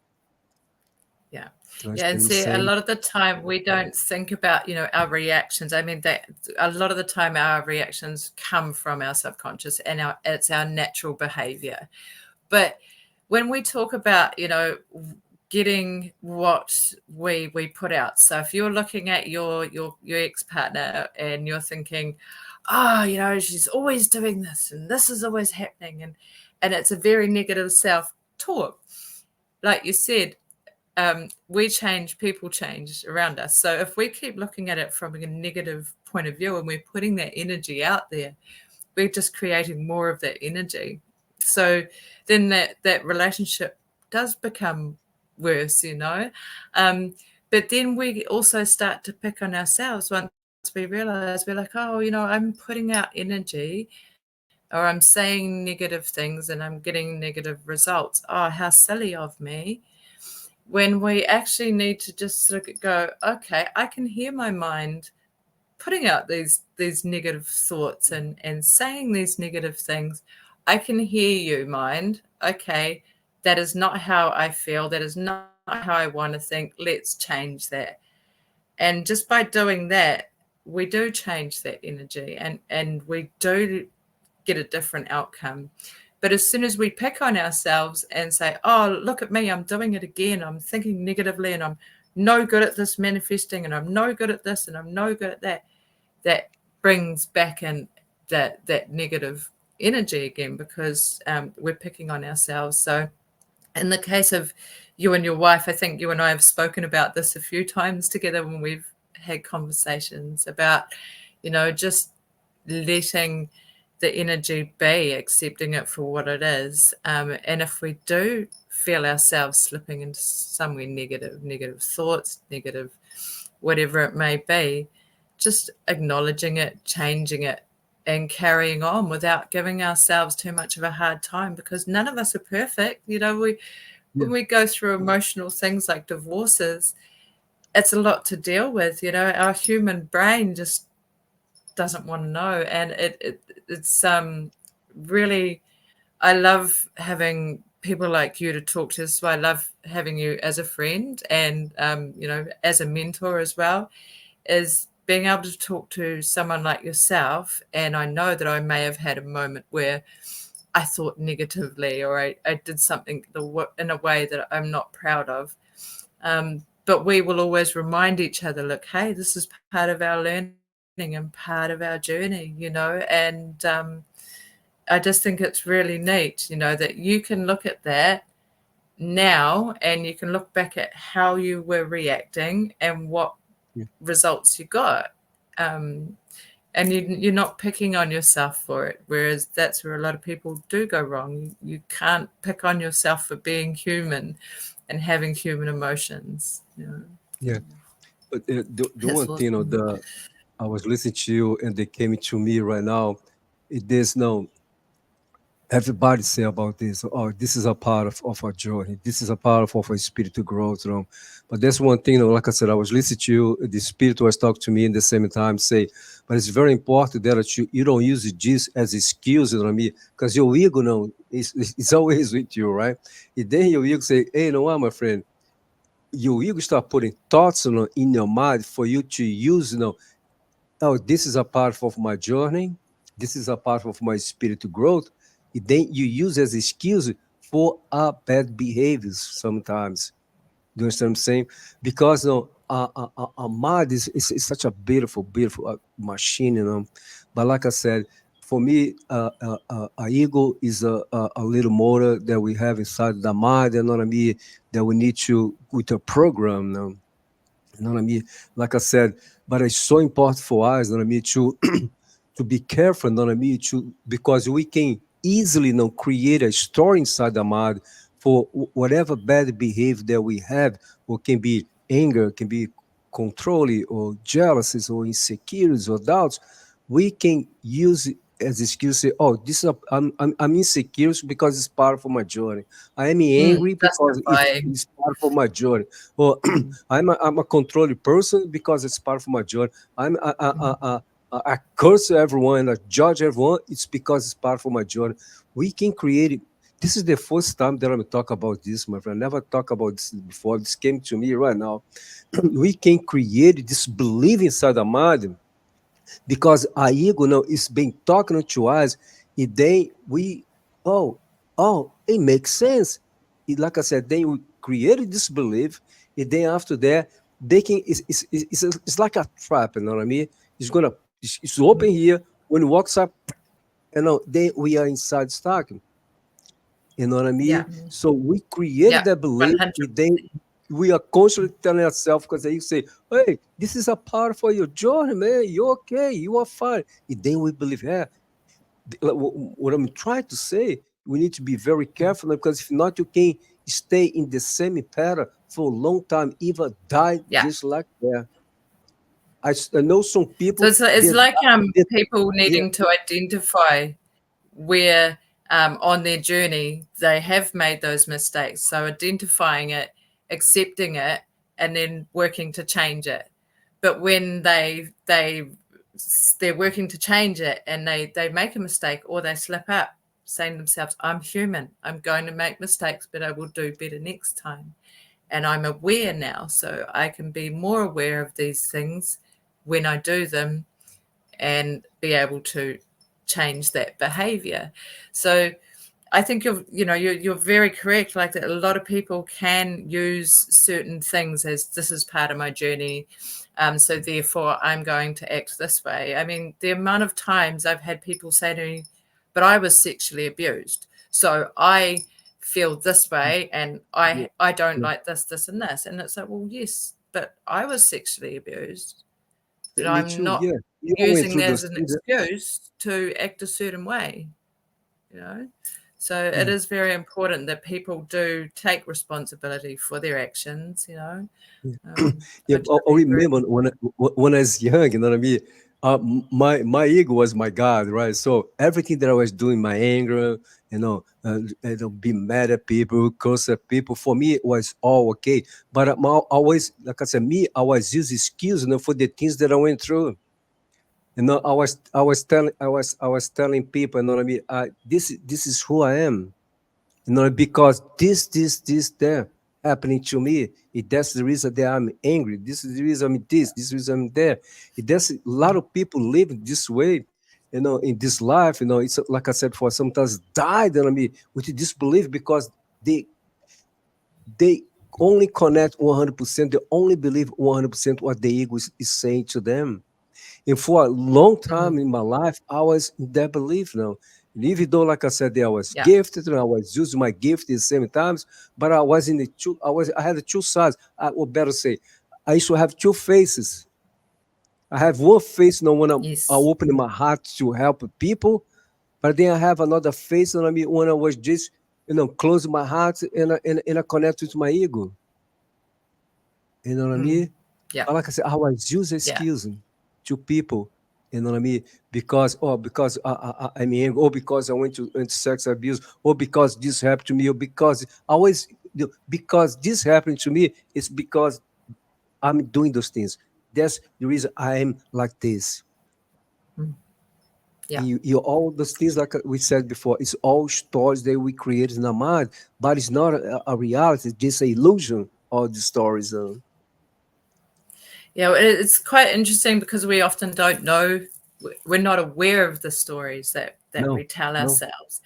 Yeah. You Yeah. understand And what I'm see, a saying? lot of the time we don't think about, our reactions. I mean, that a lot of the time our reactions come from our subconscious and it's our natural behavior. But when we talk about, getting what we put out. So if you're looking at your ex-partner and you're thinking, she's always doing this and this is always happening, and it's a very negative self-talk. Like you said, we change, people change around us. So if we keep looking at it from a negative point of view and we're putting that energy out there, we're just creating more of that energy. So then that relationship does become worse, but then we also start to pick on ourselves once we realize, we're like, oh, I'm putting out energy, or I'm saying negative things and I'm getting negative results. Oh, how silly of me. When we actually need to just sort of go, okay, I can hear my mind putting out these negative thoughts and saying these negative things. I can hear you, mind. Okay, that is not how I feel. That is not how I want to think. Let's change that. And just by doing that, we do change that energy, and we do get a different outcome. But as soon as we pick on ourselves and say, oh, look at me, I'm doing it again, I'm thinking negatively, and I'm no good at this manifesting, and I'm no good at this, and I'm no good at that, that brings back in that negative energy again, because we're picking on ourselves. So in the case of you and your wife, I think you and I have spoken about this a few times together when we've had conversations about, just letting the energy be, accepting it for what it is. And if we do feel ourselves slipping into somewhere negative thoughts, negative, whatever it may be, just acknowledging it, changing it, and carrying on without giving ourselves too much of a hard time, because none of us are perfect. When we go through emotional things like divorces, it's a lot to deal with. Our human brain just doesn't want to know, and it's really, I love having people like you to talk to. So I love having you as a friend and as a mentor as well, is being able to talk to someone like yourself. And I know that I may have had a moment where I thought negatively, or I did something in a way that I'm not proud of. But we will always remind each other, look, hey, this is part of our learning and part of our journey, and I just think it's really neat, that you can look at that now and you can look back at how you were reacting and what results you got. And you're not picking on yourself for it, whereas that's where a lot of people do go wrong. You can't pick on yourself for being human and having human emotions. Yeah. But the That's one thing, awesome. I was listening to you and they came to me right now. There's no, everybody say about this. Oh, this is a part of our journey. This is a part of our spiritual growth. But that's one thing, like I said, I was listening to you. The spirit was talking to me in the same time, say, but it's very important that you don't use this as excuse, you know what I mean? Because your ego, it's always with you, right? And then your ego say, hey, you know what, my friend? Your ego start putting thoughts, in your mind for you to use, oh, this is a part of my journey. This is a part of my spiritual growth. And then you use as excuse for our bad behaviors sometimes. Do you understand what I'm saying? Because our mind is such a beautiful, beautiful machine, But like I said, for me, a ego is a little motor that we have inside the mind, you know what I mean, that we need to, with a program, you know what I mean? Like I said, but it's so important for us, you know what I mean, to to be careful, you know what I mean, to because we can easily, you know, create a story inside the mind for whatever bad behavior that we have, or can be anger, can be controlling, or jealousies, or insecurities, or doubts. We can use it as excuse, say, "Oh, this is I'm insecure because it's part of my journey. I am angry because Justifying. it's part of my journey." Or I'm a controlling person because it's part of my journey. I curse everyone, I judge everyone. It's because it's part of my journey. We can create it. This is the first time that I'm talking about this, my friend. I never talked about this before. This came to me right now. We can create this belief inside the mind because our ego now is been talking to us, and then we, oh, it makes sense. Like I said, then we created this belief, and then after that, they can, it's like a trap, you know what I mean? It's gonna, it's open here, when it walks up, you know, then we are inside stuck, you know what I Yeah. mean? So we created Yeah. that belief, and 100%. then we are constantly telling ourselves, because you say, "Hey, this is a part for your journey, man. You're okay. You are fine." And then we believe, yeah. Like, what I'm trying to say, we need to be very careful, because if not, you can stay in the same pattern for a long time, even die Yeah. just like that. I know some So people, it's like they people yeah, needing to identify where on their journey they have made those mistakes. So identifying it, accepting it, and then working to change it. But when they're working to change it and they make a mistake or they slip up, saying to themselves, "I'm human. I'm going to make mistakes, but I will do better next time." And I'm aware now, so I can be more aware of these things when I do them and be able to change that behavior. So I think you're very correct. Like that, a lot of people can use certain things as this is part of my journey, so therefore I'm going to act this way. I mean, the amount of times I've had people say to me, "But I was sexually abused, so I feel this way, and yeah, I don't yeah. like this, and this." And it's like, well, yes, but I was sexually abused, but Me I'm too. not Yeah, you all went using through that those as an things. excuse to act a certain way, you know? So it Yeah. is very important that people do take responsibility for their actions, you know? Yeah, yeah. I I totally agree. remember when I was young, you know what I mean. My ego was my God, right? So everything that I was doing, my anger, be mad at people, curse at people, for me it was all okay. But I'm always, like I said, I was using skills, for the things that I went through. I was telling people, you know what I mean. This is who I am. Because that happening to me, that's the reason that I'm angry. This is the reason I'm this is the reason I'm there. That's a lot of people live this way, in this life. It's like I said, for sometimes died, with disbelief because they they only connect 100%. They only believe 100% what the ego is saying to them. And for a long time Mm, in my life, I was in that belief now. And even though, like I said, I was yeah. gifted and I was using my gift at the same times, but I was in the two, I had the two sides. Or better say, I used to have two faces. I have one face now when I Yes. open my heart to help people, but then I have another face, when I was just, close my heart and I connect with my ego. You know what I Mm, mean? yeah. But like I said, I was using Yeah. skills to people. You know what I mean? Because I'm angry, or because I went to into sex abuse, or because this happened to me, or because I always, because this happened to me, it's because I'm doing those things. That's the reason I'm like this. Mm, yeah. You all those things, like we said before, it's all stories that we create in our mind, but it's not a reality. It's just an illusion. All the stories. Yeah, it's quite interesting because we often don't know, we're not aware of the stories that we No, tell no. ourselves.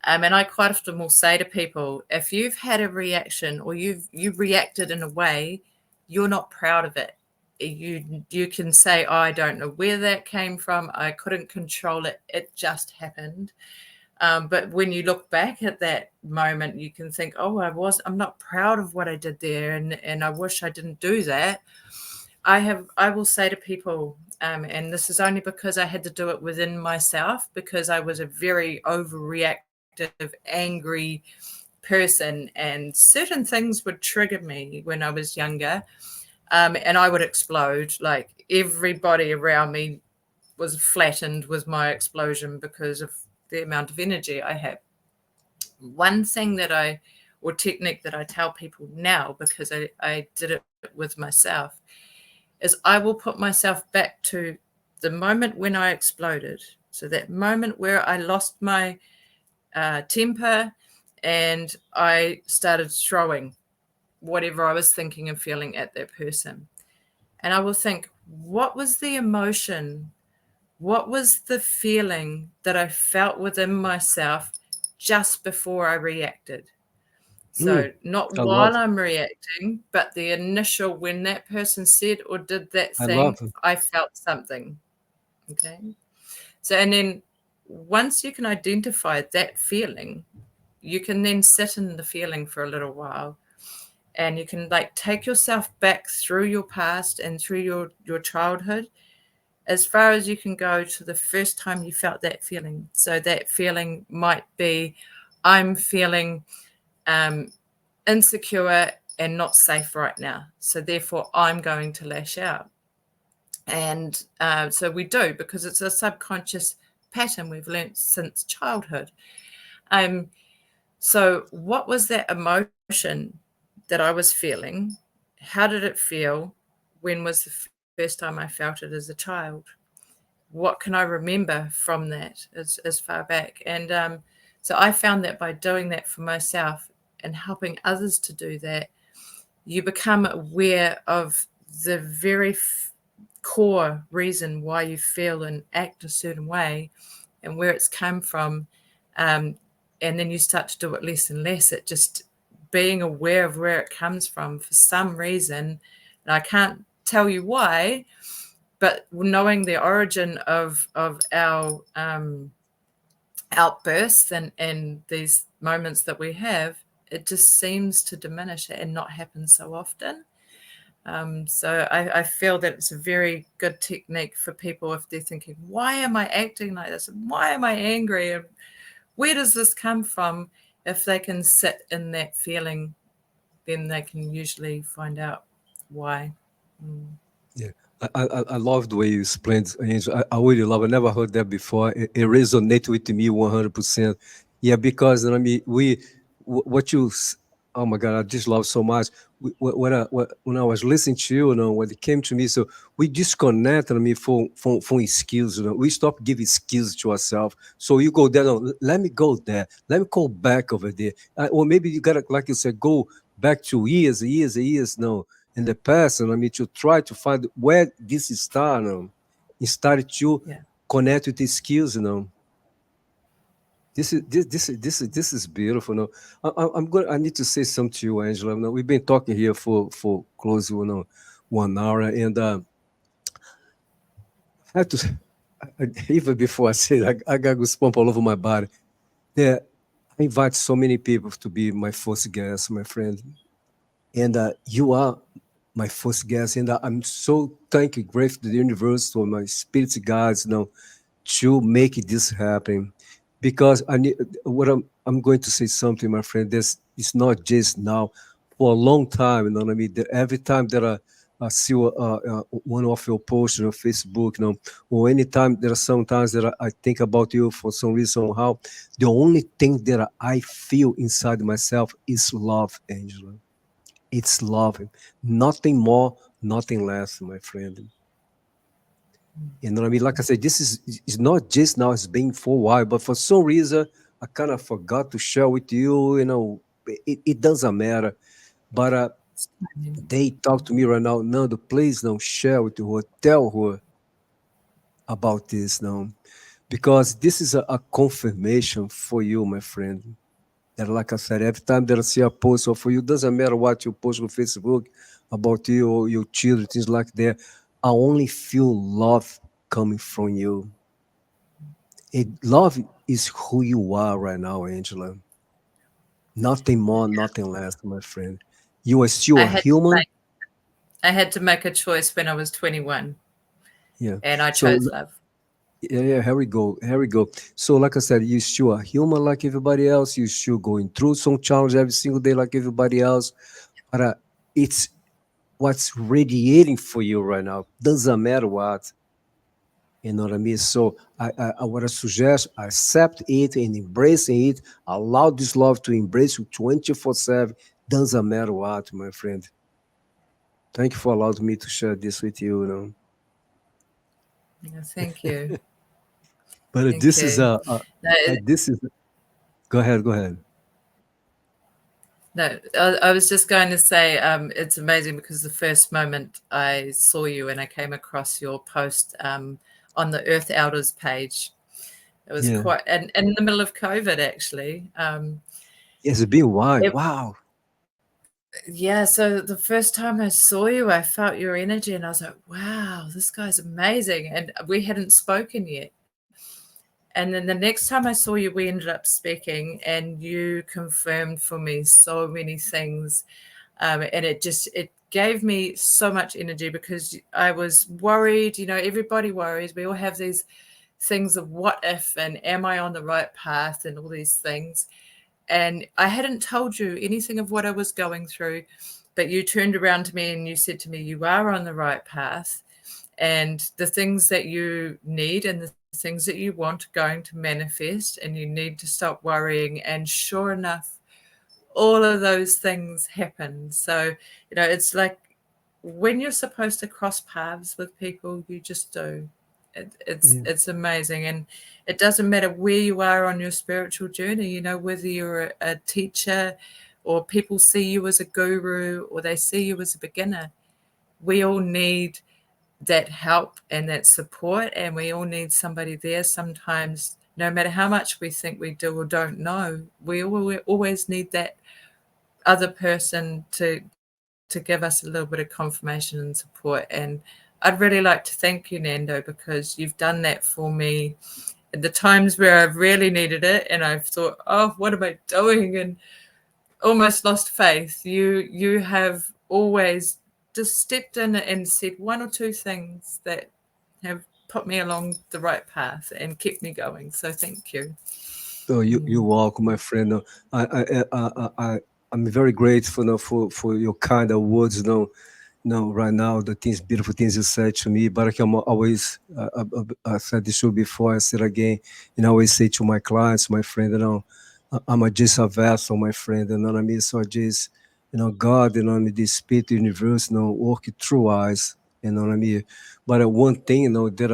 And I quite often will say to people, if you've had a reaction or you've reacted in a way, you're not proud of it. you can say, oh, I don't know where that came from. I couldn't control it. It just happened. But when you look back at that moment, you can think, oh, I'm not proud of what I did there, and I wish I didn't do that. I will say to people, and this is only because I had to do it within myself, because I was a very overreactive, angry person, and certain things would trigger me when I was younger, and I would explode. Like, everybody around me was flattened with my explosion because of the amount of energy I have. One thing or technique that I tell people now, because I did it with myself, is I will put myself back to the moment when I exploded. So that moment where I lost my temper and I started throwing whatever I was thinking and feeling at that person. And I will think, what was the emotion? What was the feeling that I felt within myself just before I reacted? So not I love while I'm reacting, but the initial, when that person said or did that I thing, love it. I felt something. Okay. So, and then once you can identify that feeling, you can then sit in the feeling for a little while, and you can like take yourself back through your past and through your childhood as far as you can go to the first time you felt that feeling. So that feeling might be, I'm feeling insecure and not safe right now, so therefore I'm going to lash out. And so we do, because it's a subconscious pattern we've learnt since childhood. So what was that emotion that I was feeling? How did it feel? When was the first time I felt it as a child? What can I remember from that as far back? And so I found that by doing that for myself and helping others to do that, you become aware of the very core reason why you feel and act a certain way and where it's come from. And then you start to do it less and less. It just being aware of where it comes from for some reason. And I can't tell you why, but knowing the origin of our outbursts and these moments that we have, it just seems to diminish and not happen so often. So I feel that it's a very good technique for people if they're thinking, why am I acting like this? Why am I angry? And where does this come from? If they can sit in that feeling, then they can usually find out why. Yeah, I love the way you explained, Angel. I really love. I never heard that before. It resonates with me 100%. Yeah, because I mean, what you. Oh my God, I just love so much. When I was listening to you, when it came to me, so we disconnect. I mean, from skills. We stop giving skills to ourselves. So you go there. No, let me go there. Let me go back over there. Or maybe you gotta, like you said, go back to years. No, in the past, and I mean, to try to find where this is started, it started to Yeah. connect with the skills, This is beautiful. I'm going. I need to say something to you, Angela. We've been talking here for close, 1 hour, and I have to. Even before I say it, I got goosebumps all over my body. Yeah, I invite so many people to be my first guest, my friend, and you are my first guest, and I'm so thankful, grateful to the universe, to my spirit guides, to make this happen. Because I need what I'm going to say something, my friend. This it's not just now, for a long time. You know what I mean? Every time that I see one of your posts on Facebook, or anytime there are sometimes that I think about you for some reason, somehow, the only thing that I feel inside myself is love, Angela. It's love, nothing more, nothing less, my friend. You know what I mean? Like I said, this is not just now, it's been for a while, but for some reason, I kind of forgot to share with you. It doesn't matter. But they talk to me right now. No, please don't share with her, tell her about this now. Because this is a confirmation for you, my friend. That, like I said, every time that I see a post or for you, doesn't matter what you post on Facebook, about you or your children, things like that. I only feel love coming from you. Love is who you are right now, Angela. Nothing more, nothing less, my friend. You are still I a had to human. make I had to make a choice when I was 21, Yeah. and I So chose love. yeah, here we go. Here we go. So, like I said, you still a human like everybody else. You still going through some challenge every single day like everybody else. But it's what's radiating for you right now. Doesn't matter what. You know what I mean? So I want to suggest accept it and embracing it. Allow this love to embrace you 24/7. Doesn't matter what, my friend. Thank you for allowing me to share this with you. You know, Yeah, thank you. but Thank this is you. No, this is. Go ahead. Go ahead. no, I was just going to say it's amazing because the first moment I saw you and I came across your post on the Earth Elders page, it was Yeah. quite, and in the middle of COVID actually. It's been why. It, Wow. yeah, so the first time I saw you, I felt your energy and I was like, wow, this guy's amazing. And we hadn't spoken yet. And then the next time I saw you, we ended up speaking, and you confirmed for me so many things. And it gave me so much energy because I was worried. You know, everybody worries. We all have these things of what if and am I on the right path and all these things. And I hadn't told you anything of what I was going through, but you turned around to me and you said to me, you are on the right path. And the things that you need and the things that you want are going to manifest, and you need to stop worrying. And sure enough, all of those things happen. So, you know, it's like when you're supposed to cross paths with people, you just do. Yeah. It's amazing, and it doesn't matter where you are on your spiritual journey. You know, whether you're a teacher, or people see you as a guru, or they see you as a beginner. We all need that help and that support, and we all need somebody there. Sometimes, no matter how much we think we do or don't know, we always need that other person to give us a little bit of confirmation and support. And I'd really like to thank you, Nando, because you've done that for me at the times where I've really needed it and I've thought, oh, what am I doing, and almost lost faith. You have always just stepped in and said one or two things that have put me along the right path and kept me going. So thank you. So you Mm. welcome, my friend. I'm very grateful, for your kind of words. Right now the things, beautiful things you said to me. But like I'm always, I said this show before. I said again, I always say to my clients, my friend, I'm just a vessel, my friend. You know what I mean? So I just, God, the spirit, the universe, work through us. You know what I mean? But one thing, that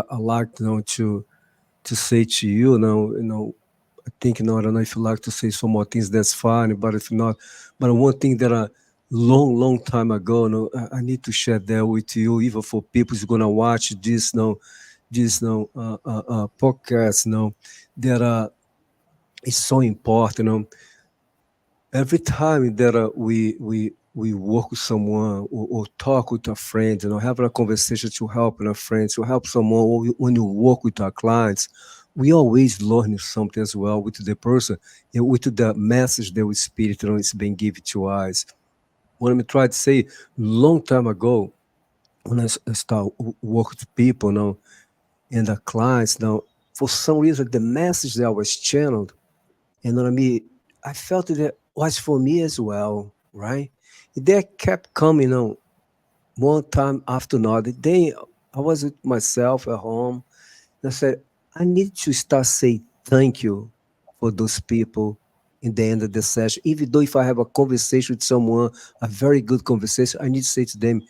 I like, to say to you, I think, I don't know if you like to say some more things, that's fine. But if not, but one thing that I long, long time ago, I need to share that with you, even for people who's gonna watch this, podcast, that is so important. Every time that we work with someone, or talk with a friend, having a conversation to help a friend, to help someone, or when you work with our clients, we always learn something as well with the person, with the message that we spirit, is being given to us. What I'm trying to say, long time ago, when I start work with people now, and the clients now, for some reason the message that was channeled, you know what I mean? I felt that it was for me as well, right? That kept coming on one time after another. Then I was with myself at home, and I said, I need to start saying thank you for those people in the end of the session. Even though if I have a conversation with someone, a very good conversation, I need to say to them,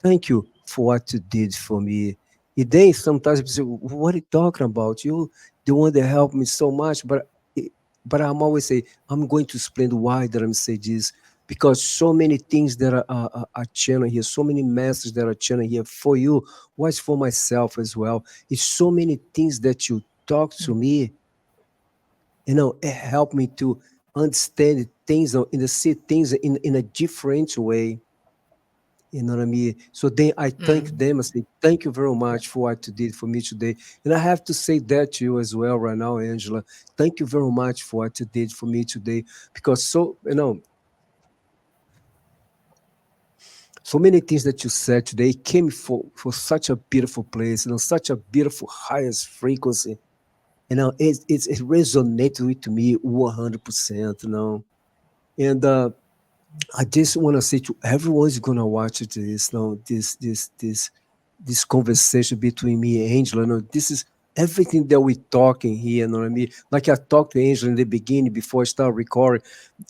thank you for what you did for me. And then sometimes people say, what are you talking about? You the one that helped me so much. But I'm always say, I'm going to explain why that I'm saying this, because so many things that are channel here, so many messages that are channel here for you, was for myself as well. It's so many things that you talk to me, it helped me to understand things, in the see things in a different way. You know what I mean? So then I thank them. I say, thank you very much for what you did for me today. And I have to say that to you as well right now, Angela. Thank you very much for what you did for me today. Because so many things that you said today came for such a beautiful place, such a beautiful highest frequency. It resonates with me 100%, And I just want to say to everyone's gonna watch this now, this conversation between me and Angela. This is everything that we're talking here. You know what I mean? Like I talked to Angela in the beginning before I start recording.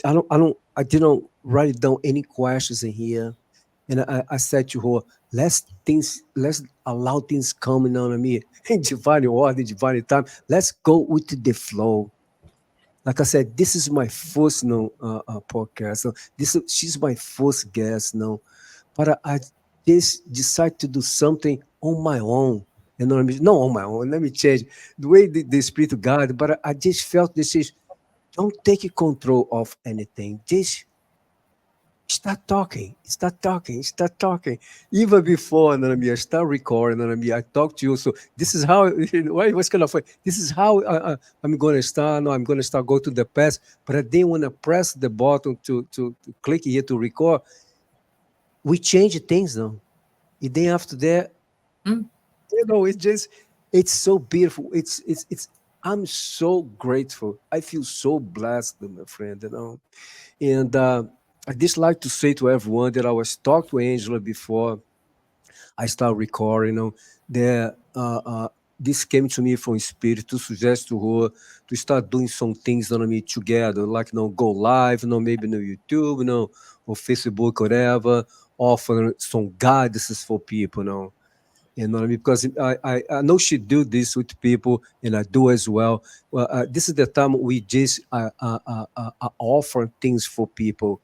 I didn't write down any questions in here. And I said to her, let's allow things come, you know what I mean? In divine order, divine time. Let's go with the flow. Like I said, this is my first podcast. So she's my first guest now, but I just decide to do something on my own. You know what I mean? Not on my own. Let me change the way the Spirit of God. But I just felt this is don't take control of anything. Just start talking. Even before, I start recording, I talk to you. So this is how, what's kind of, this is how I'm going to start. No, I'm going to start, go to the past. But I didn't want to press the button to click here to record. We change things now. And then after that, it's so beautiful. I'm so grateful. I feel so blessed, my friend, And I just like to say to everyone that I was talking to Angela before I start recording. That this came to me from Spirit to suggest to her to start doing some things, together, like go live, maybe no YouTube, or Facebook, whatever, offer some guidances for people, You know what I mean? Because I know she do this with people, and I do as well. Well, this is the time we just offer things for people.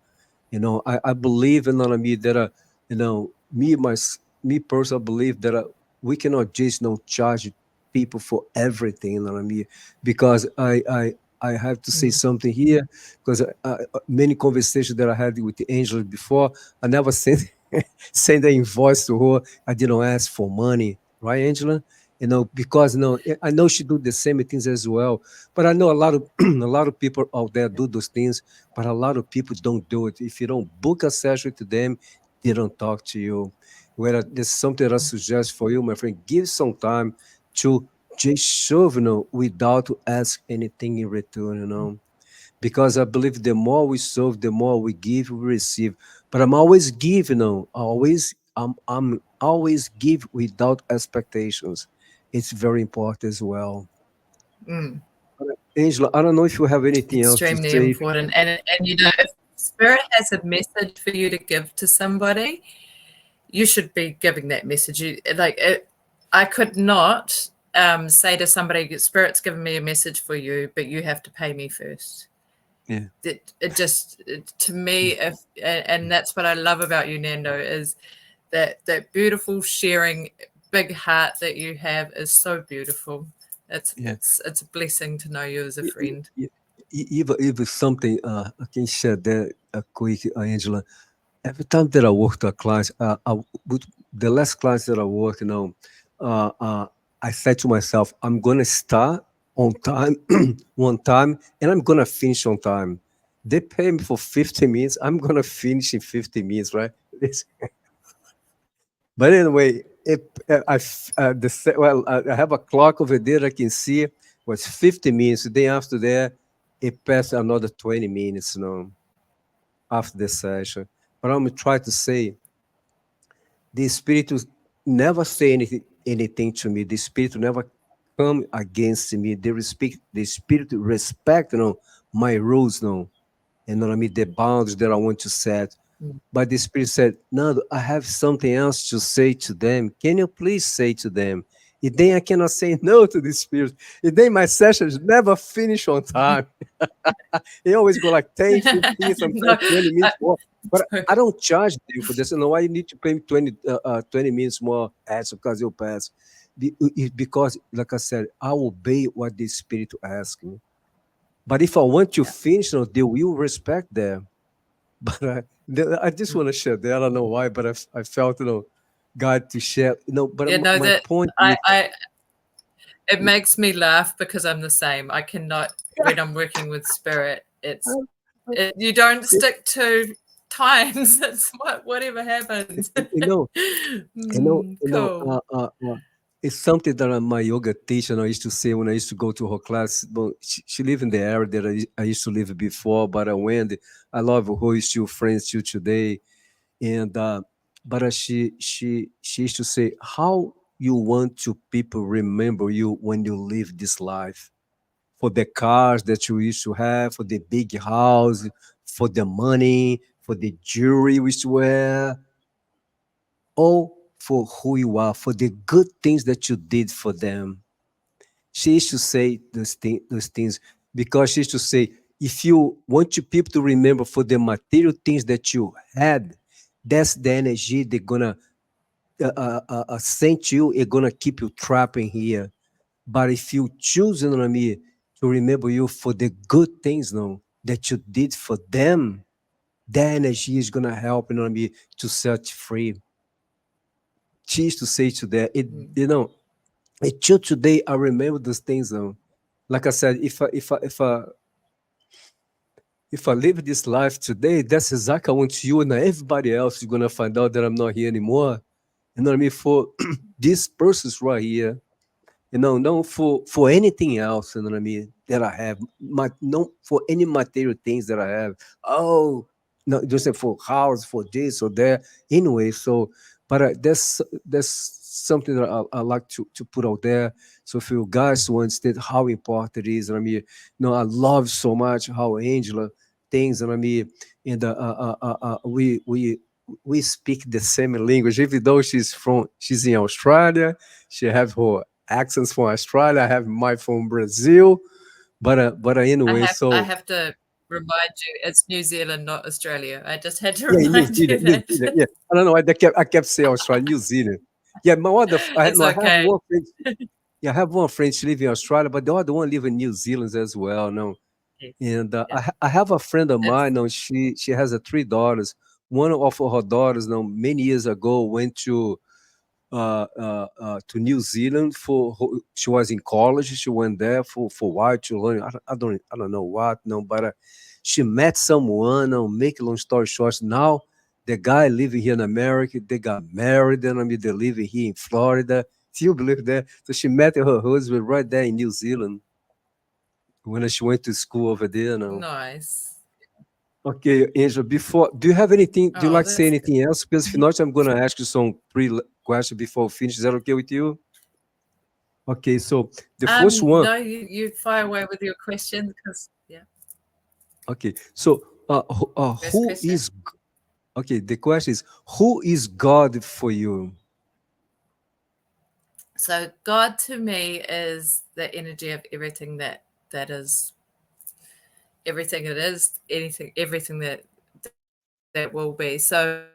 I believe, that me personally believe that we cannot just charge people for everything. You know what I mean? Because I have to say something here, because many conversations that I had with Angela before, I never sent send an invoice to her. I didn't ask for money, right, Angela? Because I know she do the same things as well. But I know a lot of a lot of people out there do those things, but a lot of people don't do it. If you don't book a session to them, they don't talk to you. Where there's something that I suggest for you, my friend, give some time to just serve, without to ask anything in return, because I believe the more we serve, the more we give, we receive. But I'm always give, I'm always give without expectations. It's very important as well. Angela, I don't know if you have anything else to Extremely say. important. And if Spirit has a message for you to give to somebody, you should be giving that message. I could not say to somebody, Spirit's given me a message for you, but you have to pay me first. Yeah. To me, and that's what I love about you, Nando, is that beautiful sharing big heart that you have is so beautiful. Yeah. It's a blessing to know you as a friend. Even something I can share that quick, Angela. Every time that I work to a client, with the last clients that I work, uh, uh, I said to myself, I'm gonna start on time, one time, and I'm gonna finish on time. They pay me for 50 minutes. I'm gonna finish in 50 minutes, right? But anyway, I have a clock over there. I can see it was 50 minutes. The day after that, it passed another 20 minutes, after the session. But I'm trying to say, the spirit will never say anything to me. The spirit will never come against me. The spirit respect, my rules, what I mean, the boundaries that I want to set. But the spirit said, no, I have something else to say to them. Can you please say to them? And then I cannot say no to the spirit. And then my sessions never finish on time. They always go like 10, 15, No, sometimes 20 minutes more. But I don't charge them for this. Why you need to pay me 20 minutes more as because you pass. Because, like I said, I obey what the spirit asks me. But if I want to Yeah. finish, they will respect that. But I just want to share that. I don't know why, but I felt, God to share, but You know my that point is, it makes me laugh because I'm the same. I cannot, when I'm working with spirit, you don't stick to times. It's whatever happens. you know, Cool. it's something that my yoga teacher, I used to say when I used to go to her class. But she lived in the area that I used to live before, but I went. I love her. Still friends till today. And but she used to say, how you want to people remember you when you live this life, for the cars that you used to have, for the big house, for the money, for the jewelry you used to wear, or for who you are, for the good things that you did for them. She used to say those things because she used to say, if you want your people to remember for the material things that you had, that's the energy they're gonna send you. It's gonna keep you trapped in here. But if you choose, you know what I mean, to remember you for the good things, that you did for them, that energy is gonna help, you know what I mean, to set free. She used to say to that, until today, I remember those things. Like I said, if I live this life today, that's exactly what you and everybody else is gonna find out that I'm not here anymore. You know what I mean? For these persons right here, no for anything else, you know what I mean, that I have, no for any material things that I have. Oh, no, just say for house, for this or that. Anyway, so but that's something that I like to put out there. So if you guys want understand how important it is, and I mean, I love so much how Angela things, and I mean, and we speak the same language, even though she's in Australia. She have her accents from Australia. I have mine from Brazil. But I anyway, have I so have to remind you, it's New Zealand, not Australia. I just had to yeah, in New remind you Zealand, New Zealand, that. yeah. I don't know why I kept saying Australia, New Zealand. Yeah, my other, It's I have okay. one friend. Yeah, I have one friend. She live in Australia, but the other one live in New Zealand as well. No, Yes. and Yeah. I have a friend of It's mine. No, she has three daughters. One of her daughters, no, many years ago, went to New Zealand she was in college. She went there for a while to learn. I don't know what, no, but she met someone. Make a long story short, now the guy living here in America, they got married, and I mean they living here in Florida. Do you believe that? So she met her husband right there in New Zealand when she went to school over there. No. nice. Okay, Angela, before, do you have anything, do you Oh, like to say that's good. anything else? Because if not, I'm going to ask you some questions before we finish. Is that okay with you? Okay, so the first one, No, you fire away with your questions because yeah. okay, so First question. okay, the question is, who is God for you? So God to me is the energy of everything that is, everything that is, everything that will be. So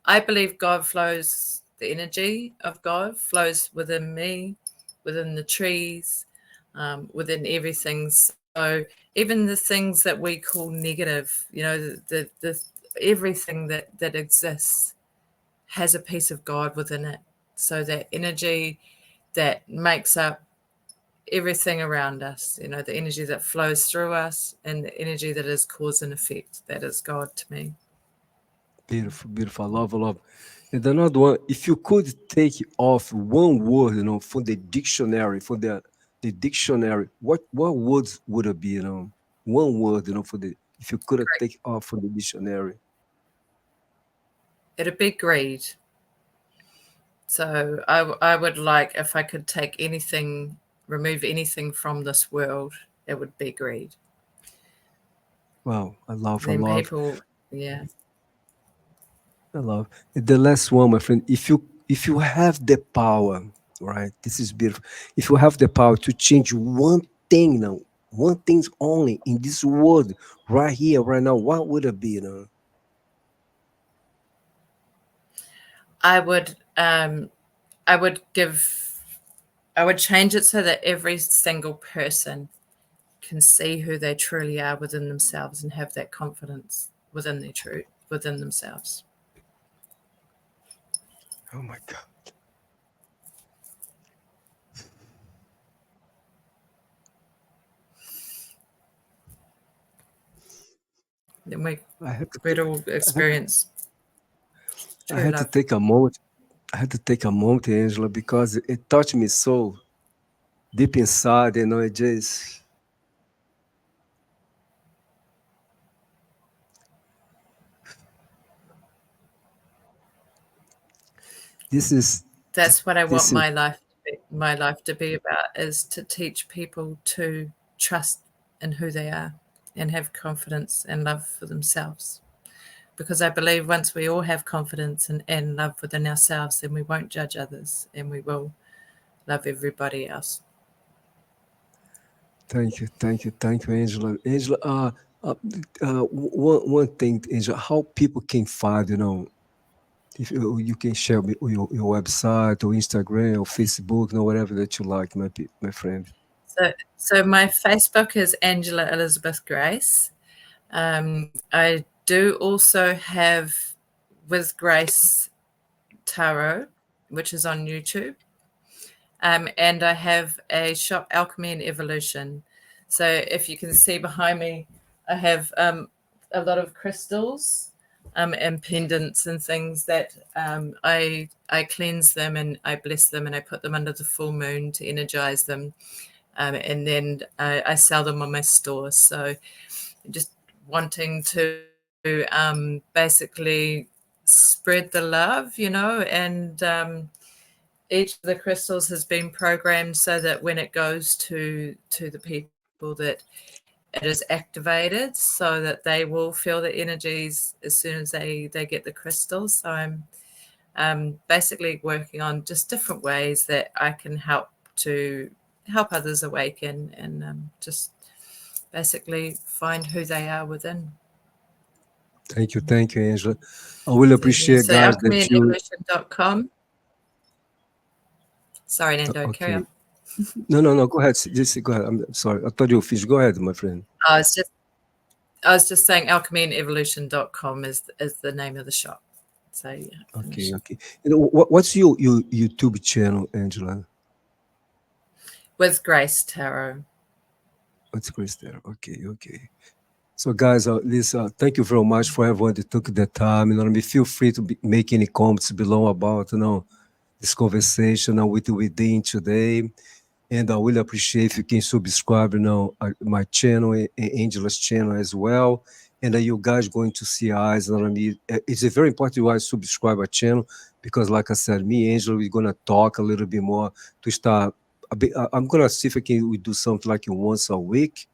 I believe God flows, the energy of God flows within me, within the trees, within everything. So even the things that we call negative, the everything that exists has a piece of God within it. So that energy that makes up everything around us, the energy that flows through us and the energy that is cause and effect, that is God to me. Beautiful, beautiful. I love. And another one, if you could take off one word, from the dictionary, for the dictionary, what words would it be? One word, for the if you could Great. take off from the dictionary. It'd be greed. So I would like, if I could take anything, remove anything from this world, it would be greed. Wow, I love, I Then love, people, yeah. I love. And the last one, my friend, if you have the power, right? This is beautiful. If you have the power to change one thing now, one thing only in this world, right here, right now, what would it be? I would um I would give I would change it so that every single person can see who they truly are within themselves and have that confidence within their truth, within themselves. Oh my God. Then I had to, we'd all experience I true had to love. take a moment. I had to take a moment, Angela, because it touched me so deep inside. You know, it just. That's what I want this is my life to be about, is to teach people to trust in who they are and have confidence and love for themselves. Because I believe once we all have confidence and love within ourselves, then we won't judge others and we will love everybody else. Thank you, Angela. Angela, one thing, Angela, how people can find, you know, if you can share your website or Instagram or Facebook, you know, whatever that you like, my friend. So my Facebook is Angela Elizabeth Grace. I do also have With Grace Tarot, which is on YouTube. And I have a shop, Alchemy and Evolution. So if you can see behind me, I have a lot of crystals and pendants and things that I cleanse them and I bless them and I put them under the full moon to energize them. And then I sell them on my store. So just wanting to basically spread the love, you know, and each of the crystals has been programmed so that when it goes to the people that it is activated so that they will feel the energies as soon as they get the crystals. So I'm basically working on just different ways that I can help others awaken and just basically find who they are within. Thank you, Angela. I will appreciate, So guys, that you. alchemyandevolution.com. Sorry, Nando, carry Okay. on. No. Go ahead. Just go ahead. I'm sorry. I thought you finished. Go ahead, my friend. I was just saying alchemyandevolution.com is the name of the shop. So yeah. Okay. You know, what's your YouTube channel, Angela? With Grace Tarot. What's Grace there? Okay. So, guys, thank you very much for everyone that took the time. You know, feel free to make any comments below about, you know, this conversation with Within today. And I really appreciate if you can subscribe, you know, my channel and Angela's channel as well. And you guys going to see us. You know, it's a very important you guys subscribe our channel because, like I said, me and Angela, we're gonna talk a little bit more to start. I'm gonna see if we do something like once a week,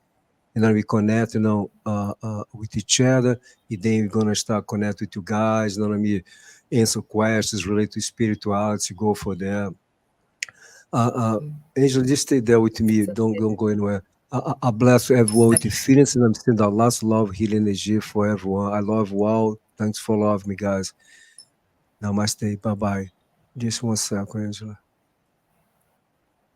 and then we connect, you know, with each other. And then we're gonna start connect with you guys. You know, answer questions related to spirituality. Go for there. Angela, just stay there with me. Don't go anywhere. I bless everyone with the feelings, and I'm sending the last love, healing energy for everyone. I love you all. Thanks for loving me, guys. Namaste. Bye-bye. Just one second, Angela.